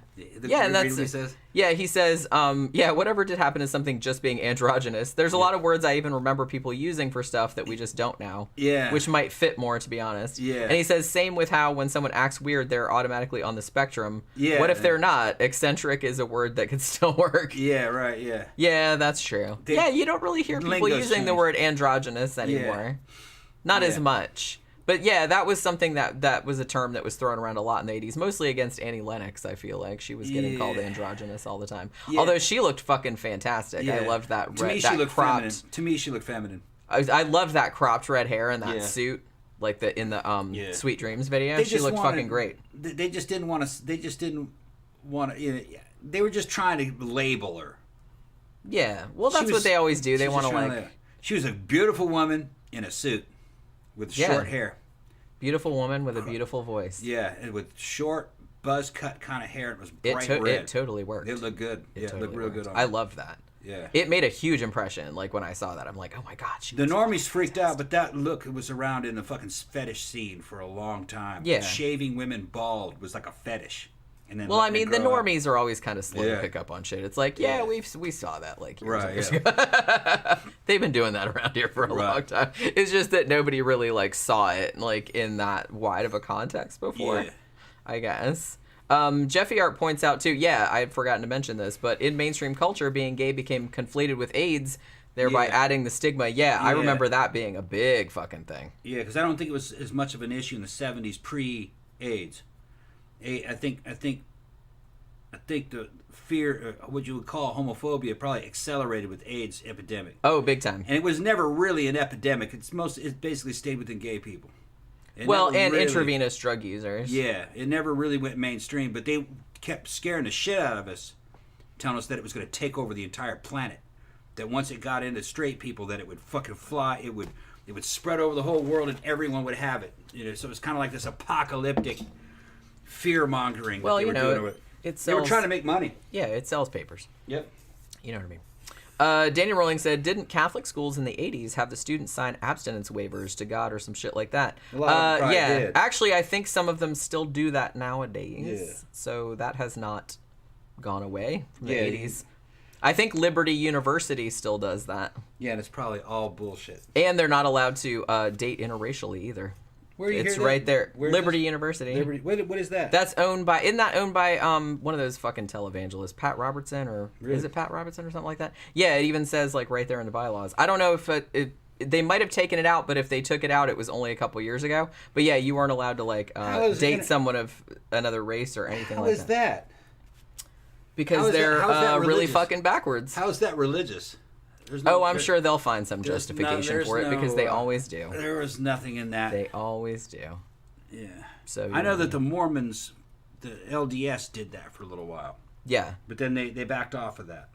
and that's what he says? Yeah, he says, whatever did happen is something just being androgynous. There's a lot of words I even remember people using for stuff that we just don't now. Yeah. Which might fit more, to be honest. Yeah. And he says, same with how when someone acts weird, they're automatically on the spectrum. Yeah. What if they're not? Eccentric is a word that could still work. Yeah, right, yeah. Yeah, that's true. You don't really hear people using the word androgynous anymore. Not as much. But yeah, that was something that was a term that was thrown around a lot in the 80s, mostly against Annie Lennox, I feel like. She was getting called androgynous all the time. Yeah. Although she looked fucking fantastic. Yeah. I loved that she looked cropped. Feminine. To me, she looked feminine. I loved that cropped red hair and that suit, like in the Sweet Dreams video. She looked fucking great. They just didn't want to. They just didn't want to. They were just trying to label her. Yeah, well, that's what they always do. They want to like. She was a beautiful woman in a suit with short hair. Beautiful woman with a beautiful voice. Yeah, and with short, buzz cut kind of hair. It was bright red. It totally worked. It looked good. It looked real good on her. I loved that. Yeah. It made a huge impression. Like when I saw that, I'm like, oh my God. The normies freaked out, but that look was around in the fucking fetish scene for a long time. Yeah. Shaving women bald was like a fetish. And then well, I mean, the normies are always kind of slow to pick up on shit. It's like, we saw that like years ago. They've been doing that around here for a long time. It's just that nobody really like saw it like in that wide of a context before, I guess. Jeffy Art points out too, I had forgotten to mention this, but in mainstream culture, being gay became conflated with AIDS, thereby adding the stigma. I remember that being a big fucking thing. Yeah, because I don't think it was as much of an issue in the 70s pre-AIDS. I think the fear, what you would call homophobia, probably accelerated with AIDS epidemic. Oh, big time. And it was never really an epidemic. It basically stayed within gay people. Intravenous drug users. Yeah, it never really went mainstream, but they kept scaring the shit out of us, telling us that it was going to take over the entire planet. That once it got into straight people, that it would fucking fly. It would spread over the whole world, and everyone would have it. So it was kind of like this apocalyptic fear mongering. Well, they were doing with it. They were trying to make money. Yeah, it sells papers. Yep. You know what I mean. Daniel Rowling said, didn't Catholic schools in the 80s have the students sign abstinence waivers to God or some shit like that? A lot of them did. Actually, I think some of them still do that nowadays. Yeah. So that has not gone away from the 80s. I think Liberty University still does that. Yeah, and it's probably all bullshit. And they're not allowed to date interracially either. Where you it's right there. Liberty University. Liberty. What is that? That's owned by. Isn't that owned by one of those fucking televangelists, Pat Robertson, or is it Pat Robertson or something like that? Yeah, it even says like right there in the bylaws. I don't know if they might have taken it out, but if they took it out, it was only a couple years ago. But yeah, you weren't allowed to like date someone of another race or anything like that. How is that? Because they're really fucking backwards. How is that religious? I'm sure they'll find some justification for it because they always do. There was nothing in that. They always do. Yeah. So I know that the Mormons, the LDS, did that for a little while. Yeah. But then they backed off of that.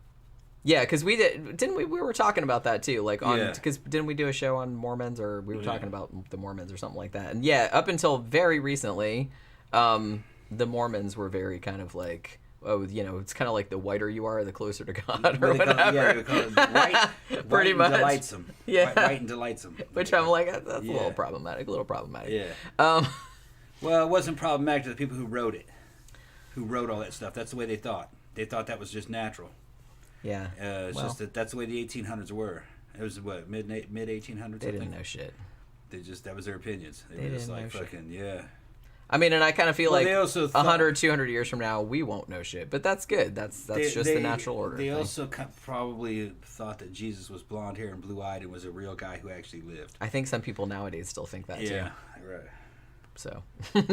Yeah, because didn't we were talking about that too, like because didn't we do a show on Mormons, or we were talking about the Mormons or something like that? And up until very recently, the Mormons were very kind of like, it's kind of like the whiter you are, the closer to God, or whatever. We call it white. Pretty much. Delights them. Yeah. White and delights them. Which I'm like, that's a little problematic. Yeah. Well, it wasn't problematic to the people who wrote it, who wrote all that stuff. That's the way they thought. They thought that was just natural. Yeah. It's just that's the way the 1800s were. It was what, mid 1800s. They didn't know shit. That was their opinions. They were just like fucking yeah. I mean, and I kind of feel like they also 100, 200 years from now, we won't know shit. But that's good. That's just the natural order. They also probably thought that Jesus was blonde hair and blue eyed and was a real guy who actually lived. I think some people nowadays still think that too. Yeah, right. So,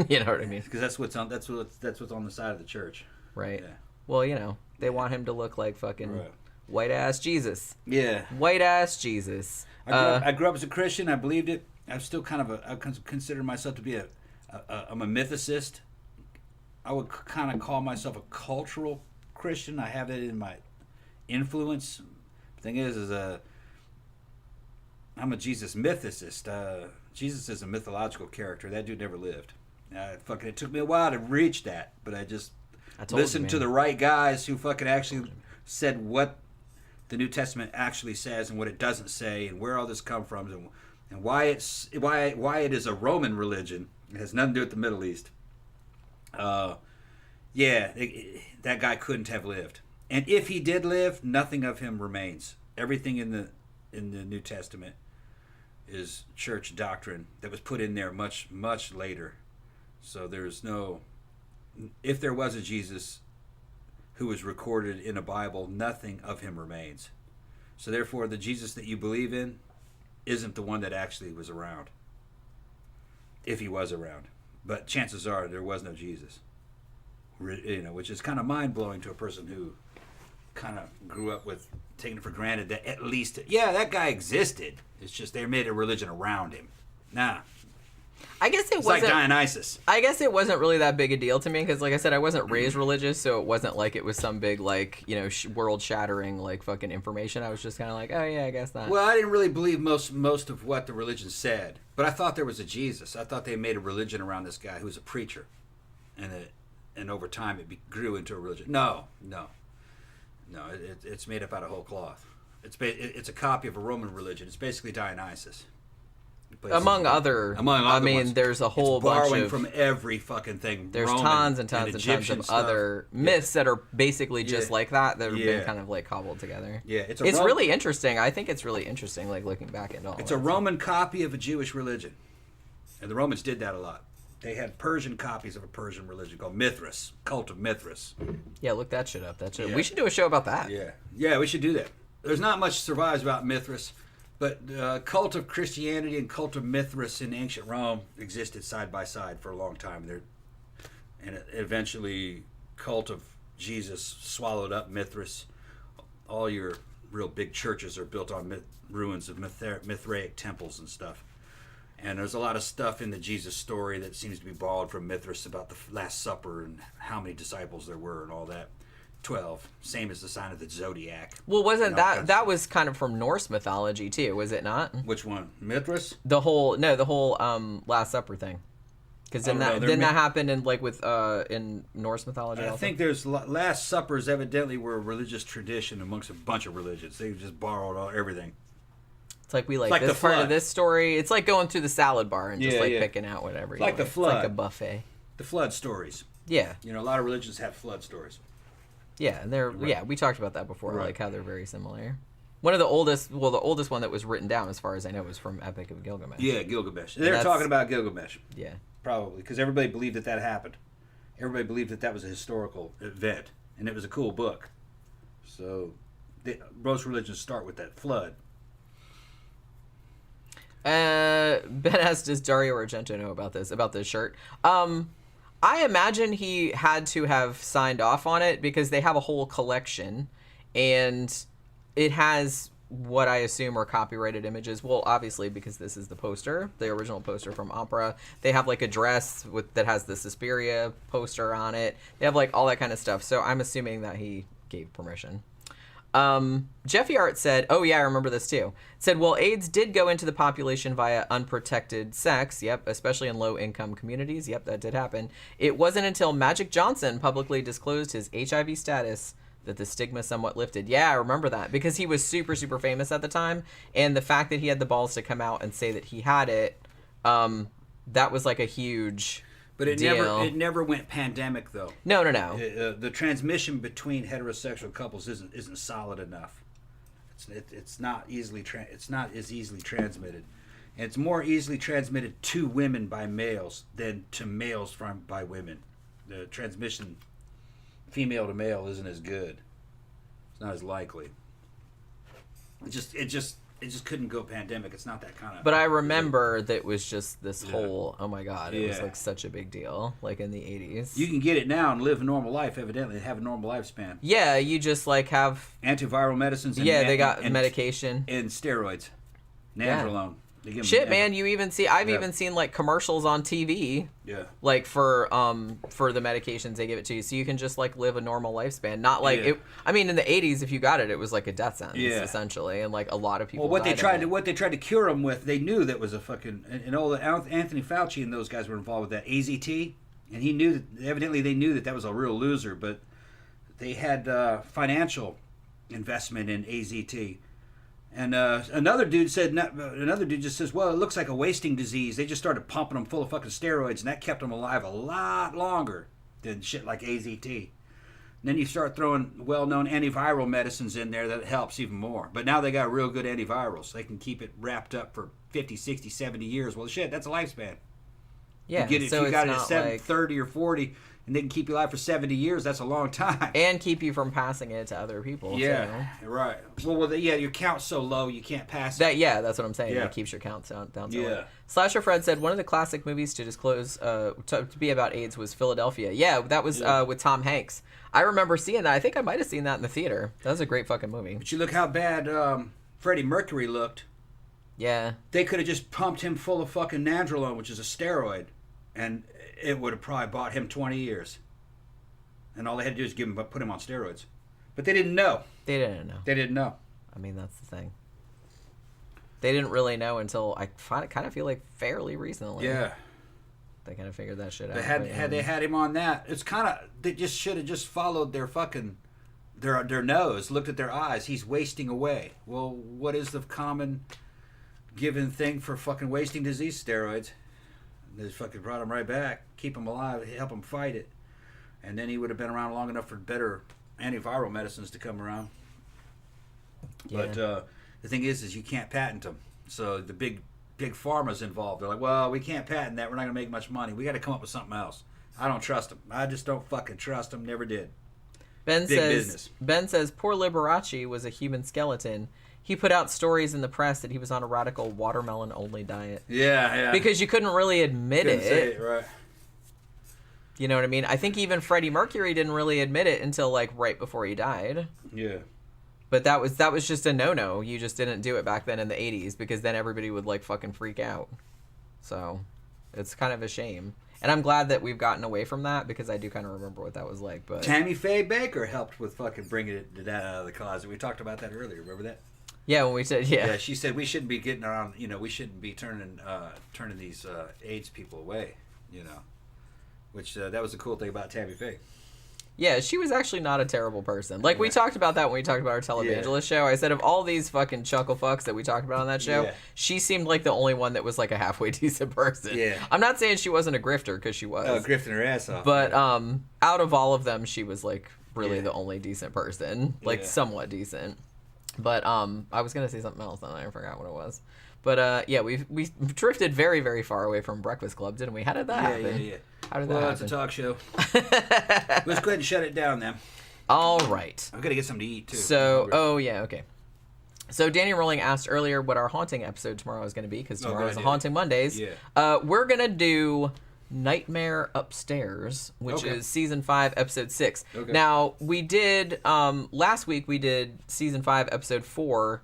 you know what I mean? Because that's what's on the side of the church. Right. Yeah. Well, you know, they want him to look like fucking white ass Jesus. Yeah. White ass Jesus. I grew up as a Christian. I believed it. I'm still I consider myself to be I'm a mythicist. I would kind of call myself a cultural Christian. I have it in my influence. The thing is I'm a Jesus mythicist. Jesus is a mythological character. That dude never lived. It took me a while to reach that, but I listened to the right guys who fucking actually said what the New Testament actually says and what it doesn't say and where all this come from and why it is a Roman religion. It has nothing to do with the Middle East. That guy couldn't have lived. And if he did live, nothing of him remains. Everything in the New Testament is church doctrine that was put in there much, much later. So if there was a Jesus who was recorded in a Bible, nothing of him remains. So therefore, the Jesus that you believe in isn't the one that actually was around. If he was around. But chances are there was no Jesus. Which is kind of mind-blowing to a person who kind of grew up with taking it for granted that at least, that guy existed. It's just they made a religion around him. Nah. I guess it's like Dionysus. I guess it wasn't really that big a deal to me because, like I said, I wasn't raised religious, so it wasn't like it was some big, like, world-shattering, like, fucking information. I was just kind of like, oh, yeah, I guess not. Well, I didn't really believe most of what the religion said, but I thought there was a Jesus. I thought they made a religion around this guy who was a preacher, and over time it grew into a religion. No, it's made up out of whole cloth. It's a copy of a Roman religion. It's basically Dionysus. Among other ones. There's a whole bunch borrowing of from every fucking thing. There's Roman tons and tons and tons of stuff. other myths that are basically just like that have been kind of like cobbled together. Yeah, it's really interesting. I think it's really interesting, like looking back at all. It's a Roman copy of a Jewish religion, and the Romans did that a lot. They had Persian copies of a Persian religion called Mithras, cult of Mithras. Yeah, look that shit up. We should do a show about that. Yeah, we should do that. There's not much survives about Mithras. But cult of Christianity and cult of Mithras in ancient Rome existed side by side for a long time. And eventually, cult of Jesus swallowed up Mithras. All your real big churches are built on ruins of Mithraic temples and stuff. And there's a lot of stuff in the Jesus story that seems to be borrowed from Mithras about the Last Supper and how many disciples there were and all that. 12, same as the sign of the zodiac. Well, wasn't that was kind of from Norse mythology too, was it not? Which one? Mithras? The whole Last Supper thing. Because didn't that happen in Norse mythology? I think there's Last Suppers evidently were a religious tradition amongst a bunch of religions. They just borrowed everything. It's like this part of this story. It's like going through the salad bar and just picking out whatever. It's like the flood. It's like a buffet. The flood stories. Yeah. A lot of religions have flood stories. Yeah, and we talked about that before, like how they're very similar. One of the oldest one that was written down, as far as I know, was from Epic of Gilgamesh. Yeah, Gilgamesh. They're talking about Gilgamesh. Yeah. Probably, because everybody believed that happened. Everybody believed that was a historical event, and it was a cool book. So, most religions start with that flood. Ben asked, does Dario Argento know about this shirt? I imagine he had to have signed off on it because they have a whole collection and it has what I assume are copyrighted images. Well, obviously, because this is the original poster from Opera. They have like a dress that has the Suspiria poster on it. They have like all that kind of stuff. So I'm assuming that he gave permission. Jeffy Art said, oh yeah, I remember this too. Said, well, AIDS did go into the population via unprotected sex. Yep. Especially in low income communities. Yep. That did happen. It wasn't until Magic Johnson publicly disclosed his HIV status that the stigma somewhat lifted. Yeah, I remember that because he was super, super famous at the time. And the fact that he had the balls to come out and say that he had it, that was like a huge... But it deal. never went pandemic though. No. The transmission between heterosexual couples isn't solid enough. It's not as easily transmitted. And it's more easily transmitted to women by males than to males by women. The transmission female to male isn't as good. It's not as likely. It just couldn't go pandemic. It's not that kind of. But I remember that it was just this whole, oh my God, it was like such a big deal, like in the 80s. You can get it now and live a normal life, evidently, and have a normal lifespan. Yeah, you just like have antiviral medicines. And they got medication. And steroids. Nandrolone. Shit, man, you even see, I've even seen like commercials on TV. Yeah. Like for the medications they give it to you. So you can just like live a normal lifespan. Not like it, I mean, in the 80s, if you got it, it was like a death sentence, essentially. And like a lot of people what they tried to cure them with, they knew that was a fucking, and all the Anthony Fauci and those guys were involved with that AZT. And he knew that, evidently they knew that was a real loser, but they had financial investment in AZT. And another dude just says, well, it looks like a wasting disease. They just started pumping them full of fucking steroids, and that kept them alive a lot longer than shit like AZT. And then you start throwing well-known antiviral medicines in there, that helps even more. But now they got real good antivirals. They can keep it wrapped up for 50, 60, 70 years. Well, shit, that's a lifespan. Yeah, you get it, so if you got it it's at not like 30 or 40, and they can keep you alive for 70 years, that's a long time. And keep you from passing it to other people, yeah, too. Right. Well, your count's so low, you can't pass it. That's what I'm saying. Yeah. It keeps your count down so Yeah. low. Slasher Fred said, one of the classic movies to disclose, to be about AIDS was Philadelphia. Yeah, that was with Tom Hanks. I remember seeing that. I think I might have seen that in the theater. That was a great fucking movie. But you look how bad Freddie Mercury looked. Yeah. They could have just pumped him full of fucking nandrolone, which is a steroid, and it would have probably bought him 20 years. And all they had to do is put him on steroids. But they didn't know. They didn't know. I mean, that's the thing. They didn't really know until I kind of feel like fairly recently. Yeah. They kind of figured that shit out. They had him on that. It's kind of, they just should have just followed their fucking, their nose, looked at their eyes. He's wasting away. Well, what is the common given thing for fucking wasting disease? Steroids. They just fucking brought him right back, keep him alive, help him fight it. And then he would have been around long enough for better antiviral medicines to come around. Yeah. But the thing is you can't patent them. So the big pharma's involved. They're like, well, we can't patent that. We're not going to make much money. We got to come up with something else. I don't trust them. I just don't fucking trust them. Never did. Ben says, poor Liberace was a human skeleton. He put out stories in the press that he was on a radical watermelon-only diet. Yeah. Because you couldn't really admit it. Say it, right. You know what I mean? I think even Freddie Mercury didn't really admit it until like right before he died. Yeah. But that was just a no-no. You just didn't do it back then in the 80s because then everybody would like fucking freak out. So it's kind of a shame. And I'm glad that we've gotten away from that because I do kind of remember what that was like. But Tammy Faye Baker helped with fucking bringing that out of the closet. We talked about that earlier. Remember that? Yeah, when we said, Yeah, she said we shouldn't be getting around, we shouldn't be turning these AIDS people away, Which, that was the cool thing about Tammy Faye. Yeah, she was actually not a terrible person. Like, we talked about that when we talked about our televangelist show. I said of all these fucking chuckle fucks that we talked about on that show, she seemed like the only one that was like a halfway decent person. Yeah. I'm not saying she wasn't a grifter, because she was. Oh, grifting her ass off. But out of all of them, she was like really the only decent person. Like, somewhat decent. But I was going to say something else, and I forgot what it was. But we drifted very, very far away from Breakfast Club, didn't we? How did that happen? Yeah. How did that happen? It's a talk show. Let's go ahead and shut it down then. All right. I'm going to get something to eat, too. So, okay. So Danny Rolling asked earlier what our haunting episode tomorrow is going to be, because tomorrow is a Haunting Mondays. Yeah. We're going to do Nightmare Upstairs, which is Season 5, Episode 6. Okay. Now, we did, last week we did Season 5, Episode 4,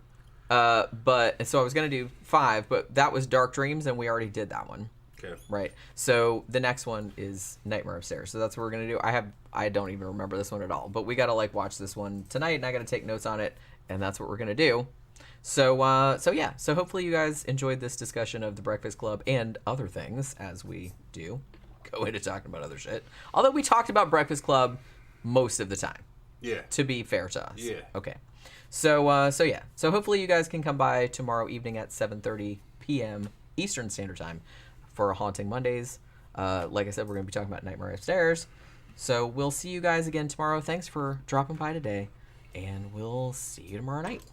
but so I was going to do 5, but that was Dark Dreams, and we already did that one. Okay. Right. So the next one is Nightmare Upstairs. So that's what we're going to do. I don't even remember this one at all, but we got to like watch this one tonight, and I got to take notes on it, and that's what we're going to do. So hopefully you guys enjoyed this discussion of the Breakfast Club and other things as we do go into talking about other shit. Although we talked about Breakfast Club most of the time. Yeah. To be fair to us. Yeah. Okay. So hopefully you guys can come by tomorrow evening at 7:30 p.m. Eastern Standard Time for Haunting Mondays. Like I said, we're going to be talking about Nightmare Upstairs. So we'll see you guys again tomorrow. Thanks for dropping by today, and we'll see you tomorrow night.